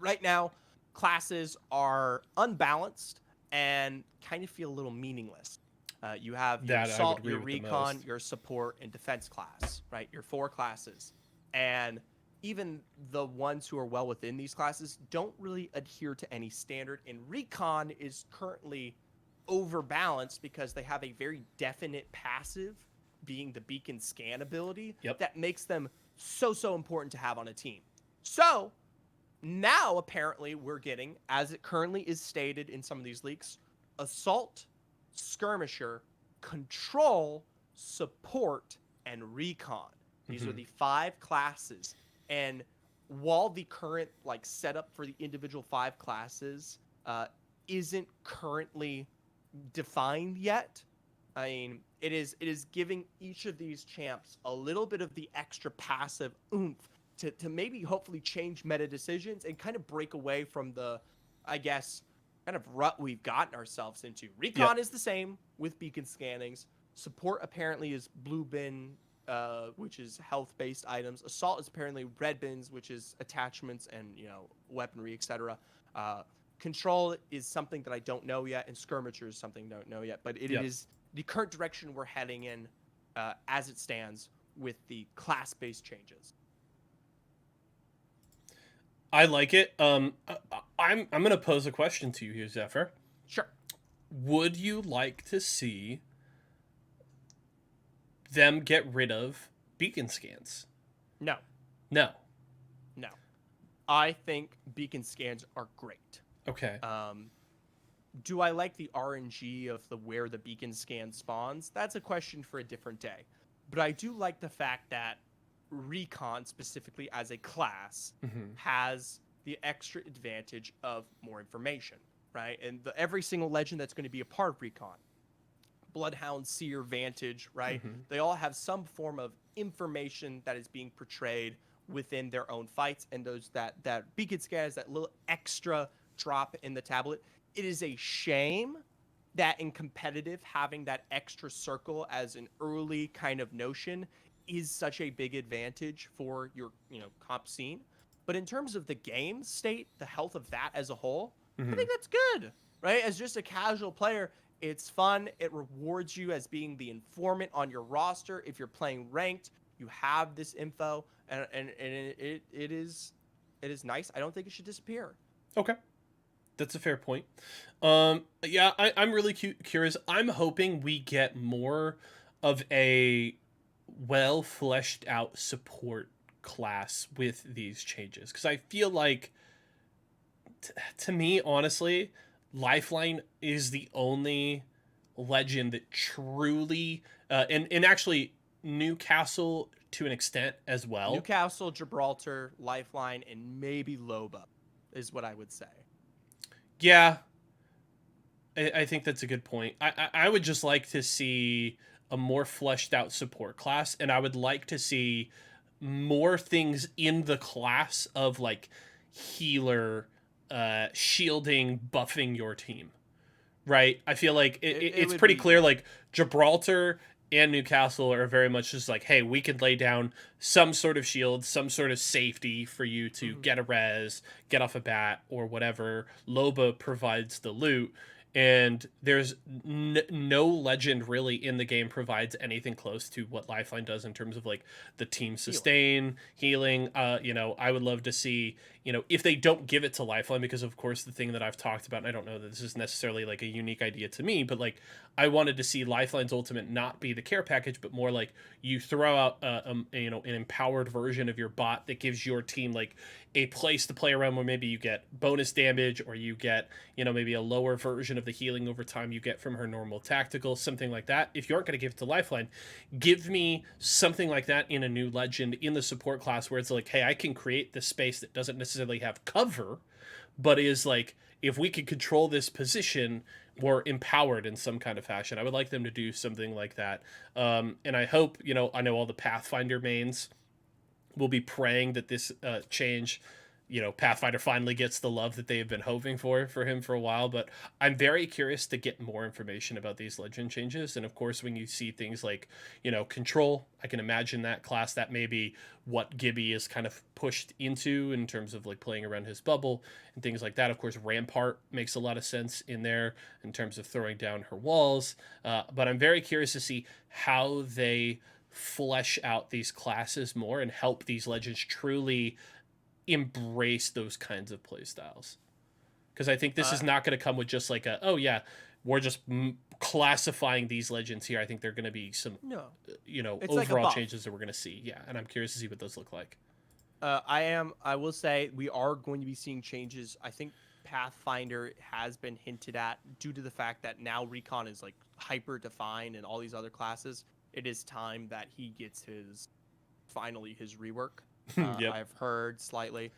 Right now, classes are unbalanced and kind of feel a little meaningless. You have your assault, your recon, your support, and defense class, right? Your 4 classes. And even the ones who are well within these classes don't really adhere to any standard, and recon is currently overbalanced because they have a very definite passive, being the beacon scan ability, that makes them so important to have on a team. So now apparently we're getting, as it currently is stated in some of these leaks, assault, skirmisher, control, support, and recon. These are the 5 classes. And while the current setup for the individual 5 classes isn't currently defined yet, I mean, it is giving each of these champs a little bit of the extra passive oomph to maybe hopefully change meta decisions and kind of break away from the, I guess, kind of rut we've gotten ourselves into. Recon is the same with beacon scannings. Support apparently is blue bin, which is health-based items. Assault is apparently red bins, which is attachments and weaponry, etc. Control is something that I don't know yet, and skirmisher is something I don't know yet. But it is the current direction we're heading in, as it stands, with the class-based changes. I like it. I'm going to pose a question to you here, Zephyr. Sure. Would you like to see them get rid of beacon scans? No. No. No. I think beacon scans are great. Okay. Do I like the RNG of where the beacon scan spawns? That's a question for a different day. But I do like the fact that recon, specifically as a class, has the extra advantage of more information, right? And every single legend that's going to be a part of recon, Bloodhound, Seer, Vantage, right? They all have some form of information that is being portrayed within their own fights, and those that beacon scan is that little extra drop in the tablet. It is a shame that in competitive, having that extra circle as an early kind of notion is such a big advantage for your comp scene. But in terms of the game state, the health of that as a whole, I think that's good, right? As just a casual player, it's fun. It rewards you as being the informant on your roster. If you're playing ranked, you have this info, and it is nice. I don't think it should disappear. Okay. That's a fair point. Yeah, I'm really curious. I'm hoping we get more of a well fleshed out support class with these changes, because I feel like to me, honestly, Lifeline is the only legend that truly and actually Newcastle to an extent as well. Newcastle, Gibraltar, Lifeline, and maybe Loba. is what I would say. Yeah, I think that's a good point. I would just like to see a more fleshed out support class, and I would like to see more things in the class of like healer, shielding, buffing your team. Right? I feel like It it's would pretty be, clear. Like Gibraltar and Newcastle are very much just like, hey, we can lay down some sort of shield, some sort of safety for you to mhm. get a res, get off a bat, or whatever. Loba provides the loot. And there's no legend really in the game provides anything close to what Lifeline does in terms of like the team Healing. sustain, healing. I would love to see, if they don't give it to Lifeline, because of course the thing that I've talked about, and I don't know that this is necessarily like a unique idea to me, but like I wanted to see Lifeline's ultimate not be the care package, but more like you throw out an empowered version of your bot that gives your team like a place to play around, where maybe you get bonus damage, or you get maybe a lower version of the healing over time you get from her normal tactical, something like that. If you aren't going to give it to Lifeline, give me something like that in a new legend in the support class, where it's like, hey, I can create this space that doesn't necessarily have cover, but is like, if we could control this position, we're empowered in some kind of fashion. I would like them to do something like that. And I hope, I know all the Pathfinder mains will be praying that this change, Pathfinder finally gets the love that they have been hoping for him for a while. But I'm very curious to get more information about these legend changes. And of course, when you see things like, control, I can imagine that class, that may be what Gibby is kind of pushed into in terms of like playing around his bubble and things like that. Of course, Rampart makes a lot of sense in there in terms of throwing down her walls. But I'm very curious to see how they flesh out these classes more and help these legends truly embrace those kinds of play styles. Because I think this Uh, is not going to come with just like oh yeah, we're just classifying these legends here. I think they're going to be some no, it's like a overall buff. changes that we're going to see. Yeah, and I'm curious to see what those look like. I will say we are going to be seeing changes. I think Pathfinder has been hinted at due to the fact that now Recon is like hyper defined and all these other classes. It is time that he gets finally his rework. Yep. I've heard slightly.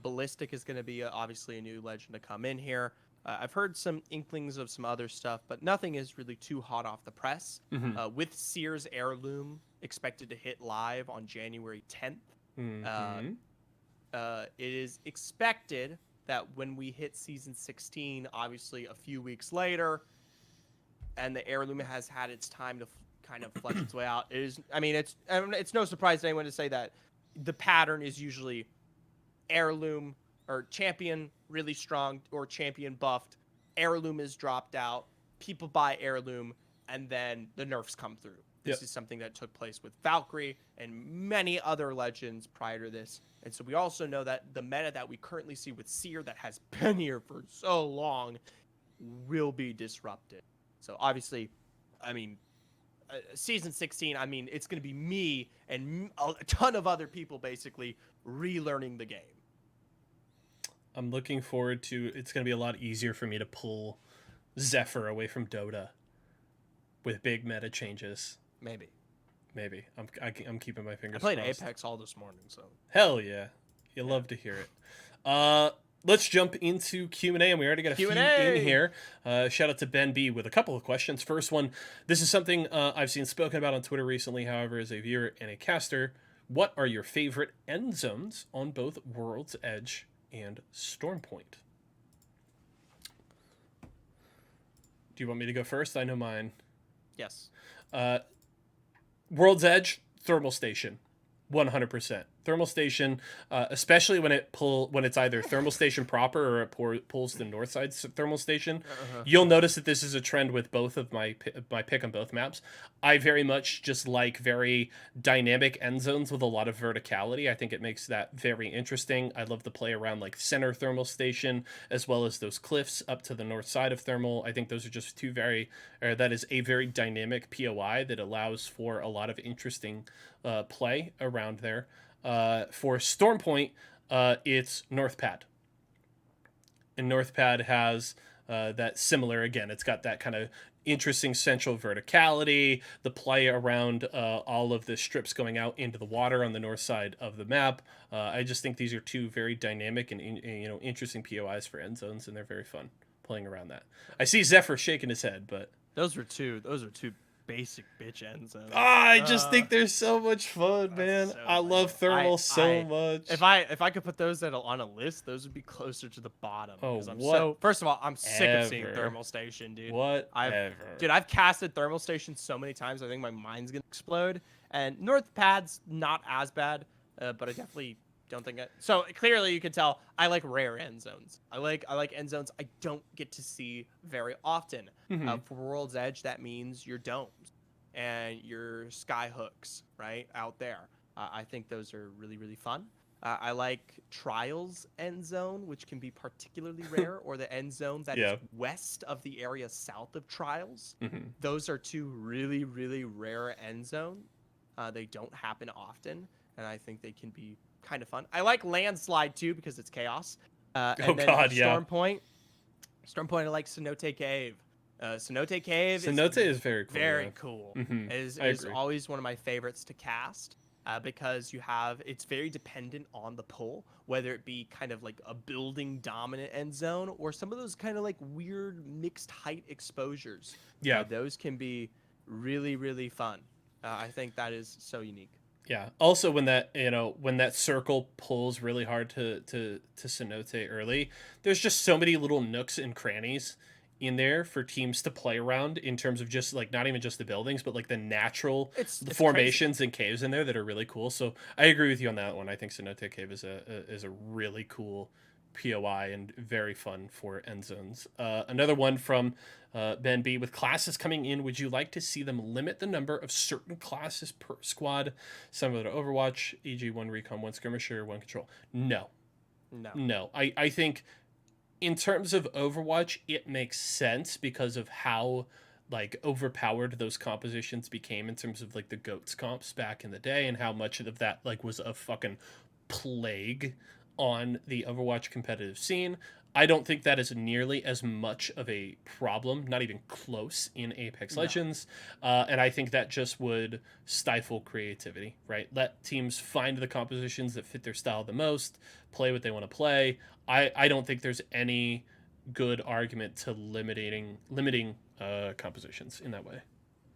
Ballistic is going to be obviously a new legend to come in here. I've heard some inklings of some other stuff, but nothing is really too hot off the press. Mm-hmm. With Seer's Heirloom expected to hit live on January 10th, uh, Mm-hmm. it is expected that when we hit season 16, obviously a few weeks later, and the heirloom has had its time to kind of flesh its way out. It is, I mean, it's no surprise to anyone to say that the pattern is usually heirloom or champion really strong or champion buffed. Heirloom is dropped out. People buy heirloom, and then the nerfs come through. This Yep. is something that took place with Valkyrie and many other legends prior to this. And so we also know that the meta that we currently see with Seer that has been here for so long will be disrupted. So obviously, I mean, season 16, I mean, it's going to be me and a ton of other people basically relearning the game. I'm looking forward to. It's going to be a lot easier for me to pull Zephyr away from Dota with big meta changes. Maybe. Maybe I'm keeping my fingers I played crossed. Apex all this morning, so Hell yeah, you love to hear it. Let's jump into Q&A, and we already got a few in here. Shout out to Ben B with a couple of questions. First one, this is something I've seen spoken about on Twitter recently, however, as a viewer and a caster. What are your favorite end zones on both World's Edge and Stormpoint? Do you want me to go first? I know mine. yes. World's Edge, Thermal Station. 100%. Thermal Station, especially when it's either Thermal Station proper or it pulls the north side Thermal Station. You'll notice that this is a trend with both of my pick on both maps. I very much just like very dynamic end zones with a lot of verticality. I think it makes that very interesting. I love the play around like center Thermal Station as well as those cliffs up to the north side of Thermal. I think those are just that is a very dynamic POI that allows for a lot of interesting play around there. For Stormpoint, it's Northpad. And Northpad has that similar, again, it's got that kind of interesting central verticality, the play around all of the strips going out into the water on the north side of the map. I just think these are two very dynamic and interesting POIs for end zones, and they're very fun playing around that. I see Zephyr shaking his head, but Those are two basic bitch end zones. I just think they're so much fun, man. So I love thermal so much. If I could put those on a list, those would be closer to the bottom. Oh, First of all, I'm sick of seeing whatever. thermal station, dude. Whatever. I've casted thermal station so many times. I think my mind's gonna explode. And north pad's not as bad, but I definitely don't think it. So clearly, you can tell I like rare end zones. I like end zones I don't get to see very often. For World's Edge, that means your domes and your sky hooks right out there. I think those are really, really fun. I like Trials end zone, which can be particularly rare, or the end zone that is west of the area south of Trials. Those are two really, really rare end zones. They don't happen often, and I think they can be kind of fun. I like Landslide too because it's chaos. Storm Point. Storm Point, I like Cenote Cave. Cenote Cave is very cool. Very cool. Is always one of my favorites to cast because it's very dependent on the pull, whether it be kind of like a building dominant end zone or some of those kind of like weird mixed height exposures. Yeah. Those can be really, really fun. I think that is so unique. Yeah. Also, when that circle pulls really hard to Cenote early, there's just so many little nooks and crannies in there for teams to play around in terms of just like not even just the buildings, but like the natural formations crazy. And caves in there that are really cool. So I agree with you on that one. I think Cenote Cave is a really cool POI and very fun for end zones. Another one from Ben B. With classes coming in, would you like to see them limit the number of certain classes per squad, similar to Overwatch, e.g. one recon, one skirmisher, one control? No. I think in terms of Overwatch, it makes sense because of how like overpowered those compositions became in terms of like the GOATS comps back in the day and how much of that like was a fucking plague on the Overwatch competitive scene. I don't think that is nearly as much of a problem, not even close, in Apex Legends. And I think that just would stifle creativity, right? Let teams find the compositions that fit their style the most, play what they want to play. I don't think there's any good argument to limiting compositions in that way.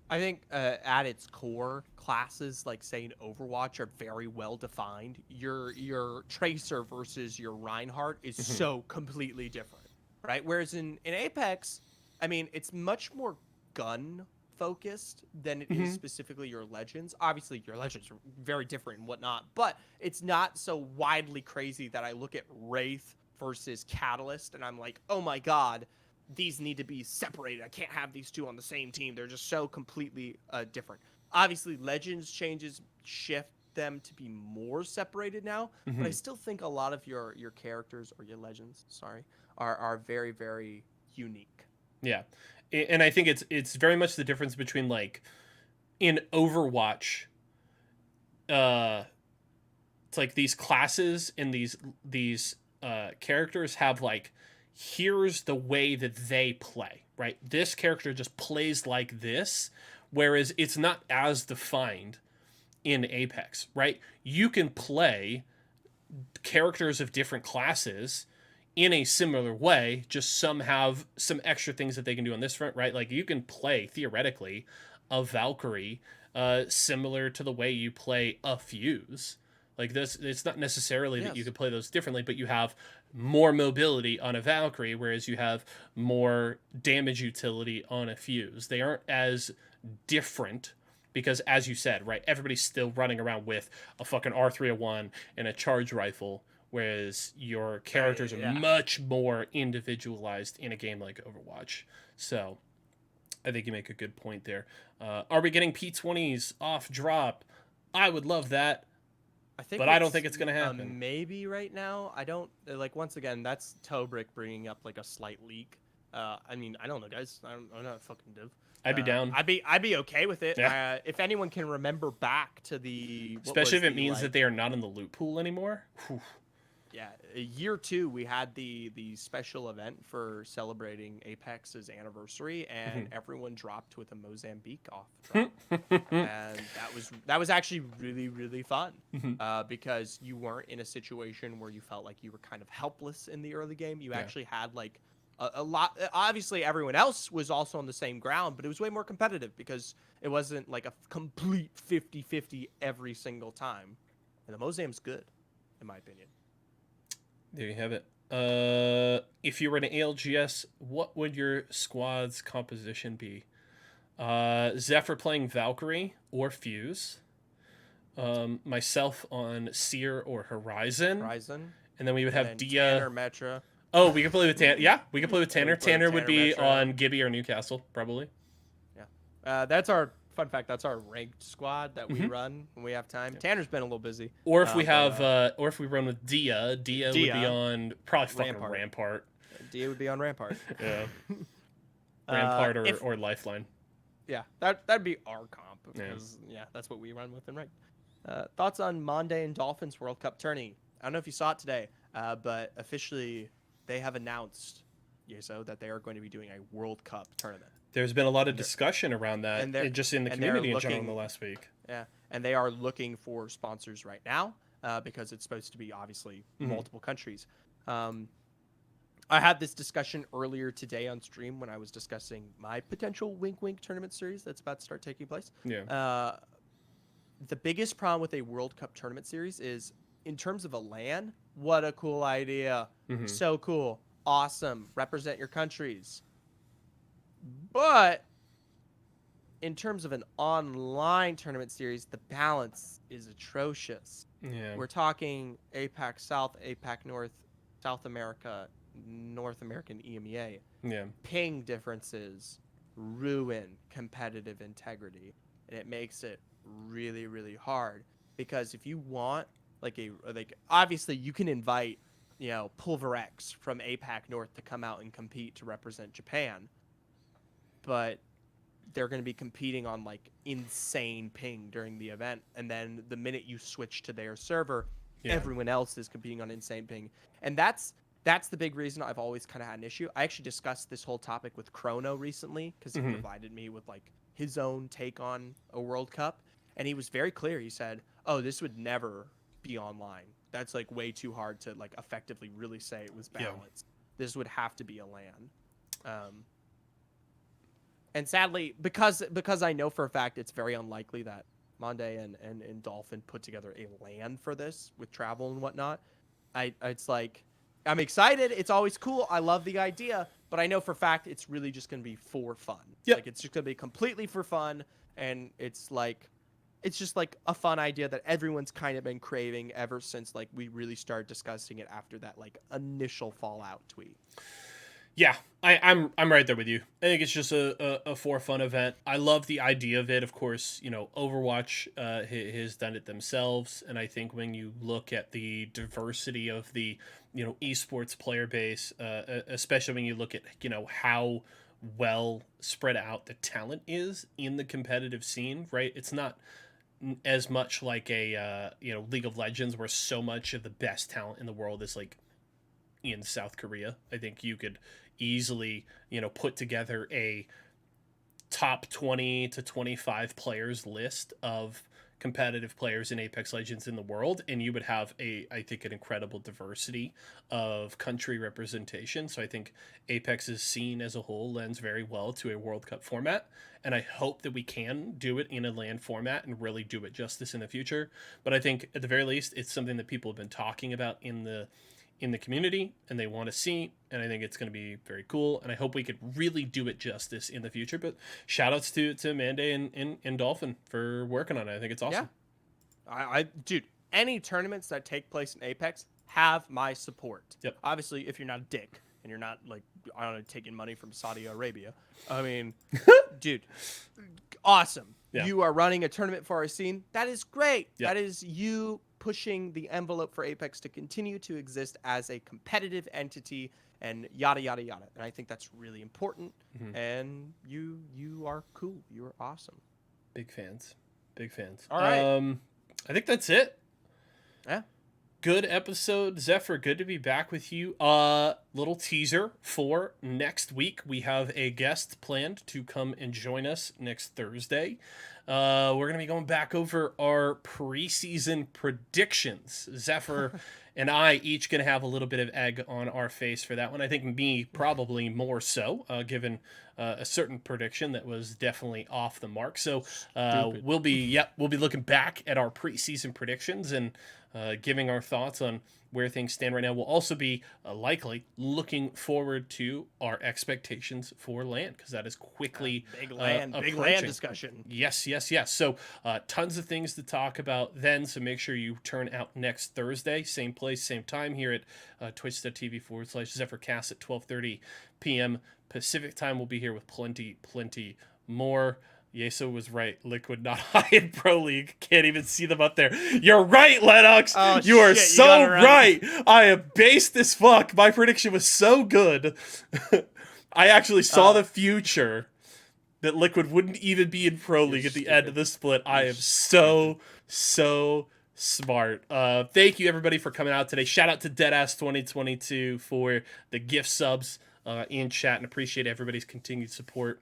I think at its core, classes like say in Overwatch are very well defined. Your Tracer versus your Reinhardt is so completely different, right? Whereas in Apex, I mean, it's much more gun focused than it is specifically your Legends. Obviously, your Legends are very different and whatnot, but it's not so widely crazy that I look at Wraith versus Catalyst and I'm like, oh my god, these need to be separated. I can't have these two on the same team. They're just so completely different. Obviously, Legends changes shift them to be more separated now, but I still think a lot of your characters or your Legends, are very, very unique. Yeah. And I think it's very much the difference between like in Overwatch, it's like these classes and these characters have like, here's the way that they play, right? This character just plays like this, whereas it's not as defined in Apex, right? You can play characters of different classes in a similar way, just some have some extra things that they can do on this front, right? Like you can play, theoretically, a Valkyrie similar to the way you play a Fuse. Like this, it's not necessarily that you could play those differently, but you have more mobility on a Valkyrie, whereas you have more damage utility on a Fuse. They aren't as different because, as you said, right, everybody's still running around with a fucking R301 and a charge rifle, whereas your characters are much more individualized in a game like Overwatch. So I think you make a good point there. Are we getting P20s off drop? I would love that. I don't think it's going to happen. Maybe right now. I don't like. Once again, that's Tobrick bringing up like a slight leak. I mean, I don't know, guys. I'm not fucking div. I'd be down. I'd be okay with it. Yeah. If anyone can remember back to the, especially if it means that they are not in the loot pool anymore. Whew. Yeah, year 2 we had the special event for celebrating Apex's anniversary, and everyone dropped with a Mozambique off drop, and that was actually really really fun, because you weren't in a situation where you felt like you were kind of helpless in the early game. You Yeah. actually had like a lot. Obviously, everyone else was also on the same ground, but it was way more competitive because it wasn't like a complete 50-50 every single time. And the Mozam's good, in my opinion. There you have it. If you were in ALGS, what would your squad's composition be? Zephyr playing Valkyrie or Fuse. Myself on Seer or Horizon. Horizon, And then we would and have then Dia. Tanner, Metra. Oh, we could play with Tanner. Yeah, we could play with Tanner. play with Tanner would Tanner, be Metro. on Gibby or Newcastle, probably. Yeah, that's our fun fact. That's our ranked squad that we run when we have time. Tanner's been a little busy. Or if we have, or if we run with Dia would be Dia. on probably fucking Rampart. Rampart. Dia would be on Rampart. Yeah. Rampart if- or Lifeline. Yeah, that'd be our comp because that's what we run with in ranked. Thoughts on Monday and Dolphins World Cup tourney? I don't know if you saw it today, but officially they have announced, Y4SO, that they are going to be doing a World Cup tournament. There's been a lot of discussion around that, just in the community in general in the last week. Yeah, and they are looking for sponsors right now because it's supposed to be obviously multiple countries. I had this discussion earlier today on stream when I was discussing my potential Wink Wink tournament series that's about to start taking place. Yeah. The biggest problem with a World Cup tournament series is, in terms of a LAN, what a cool idea. So cool. Awesome. Represent your countries. But in terms of an online tournament series, the balance is atrocious. Yeah. We're talking APAC South, APAC North, South America, North American EMEA. Yeah. Ping differences ruin competitive integrity, and it makes it really really hard, because if you want like obviously you can invite Pulverex from APAC North to come out and compete to represent Japan, but they're going to be competing on like insane ping during the event, and then the minute you switch to their server, everyone else is competing on insane ping. And that's the big reason I've always kind of had an issue. I actually discussed this whole topic with Chrono recently because he provided me with like his own take on a World Cup, and he was very clear. He said, "Oh, this would never be online. That's like way too hard to like effectively really say it was balanced. This would have to be a LAN." And sadly, because I know for a fact it's very unlikely that Monday and Dolphin put together a LAN for this with travel and whatnot, it's like, I'm excited. It's always cool. I love the idea, but I know for a fact it's really just going to be for fun. Yep. Like, it's just going to be completely for fun, and it's just like a fun idea that everyone's kind of been craving ever since like we really started discussing it after that like initial Fallout tweet. Yeah, I'm right there with you. I think it's just a for fun event. I love the idea of it. Of course, Overwatch has done it themselves, and I think when you look at the diversity of the esports player base, especially when you look at how well spread out the talent is in the competitive scene, right? It's not as much like a League of Legends where so much of the best talent in the world is like in South Korea. I think you could easily put together a top 20 to 25 players list of competitive players in Apex Legends in the world, and you would have I think an incredible diversity of country representation. So I think Apex's scene as a whole lends very well to a World Cup format, and I hope that we can do it in a LAN format and really do it justice in the future. But I think at the very least it's something that people have been talking about in the community and they want to see, and I think it's going to be very cool, and I hope we could really do it justice in the future. But shout outs to Manday and Dolphin for working on it. I think it's awesome. Yeah, dude, any tournaments that take place in Apex have my support. Yep. Obviously, if you're not a dick and you're not like, I don't know, taking money from Saudi Arabia, I mean, dude, awesome. Yeah. You are running a tournament for our scene. That is great. Yep. That is you pushing the envelope for Apex to continue to exist as a competitive entity, and yada yada yada. And I think that's really important. And you are cool. You are awesome. Big fans. All right. I think that's it. Yeah. Good episode, Zephyr. Good to be back with you. Little teaser for next week. We have a guest planned to come and join us next Thursday. We're gonna be going back over our preseason predictions. Zephyr and I each gonna have a little bit of egg on our face for that one. I think me probably more so, given a certain prediction that was definitely off the mark. So we'll be looking back at our preseason predictions and giving our thoughts on where things stand right now. We'll also be likely looking forward to our expectations for land, because that is quickly big land discussion. Yes. So tons of things to talk about then. So make sure you turn out next Thursday, same place, same time, here at twitch.tv/ZephyrCast at 12:30 p.m. Pacific time. We'll be here with plenty more. Y4SO was right. Liquid not high in Pro League. Can't even see them up there. You're right, Lennox. You are so right. I am based as fuck. My prediction was so good. I actually saw the future that Liquid wouldn't even be in Pro League at the end of the split. I am so smart. Thank you, everybody, for coming out today. Shout out to Deadass2022 for the gift subs in chat, and appreciate everybody's continued support.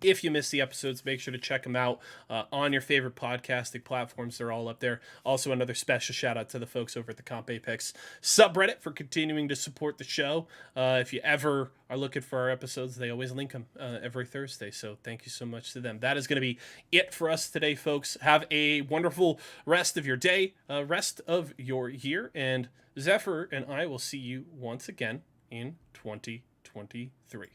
If you missed the episodes, make sure to check them out on your favorite podcasting platforms. They're all up there. Also, another special shout out to the folks over at the Comp Apex subreddit for continuing to support the show. If you ever are looking for our episodes, they always link them every Thursday. So thank you so much to them. That is going to be it for us today, folks. Have a wonderful rest of your day, rest of your year. And Zephyr and I will see you once again in 2023.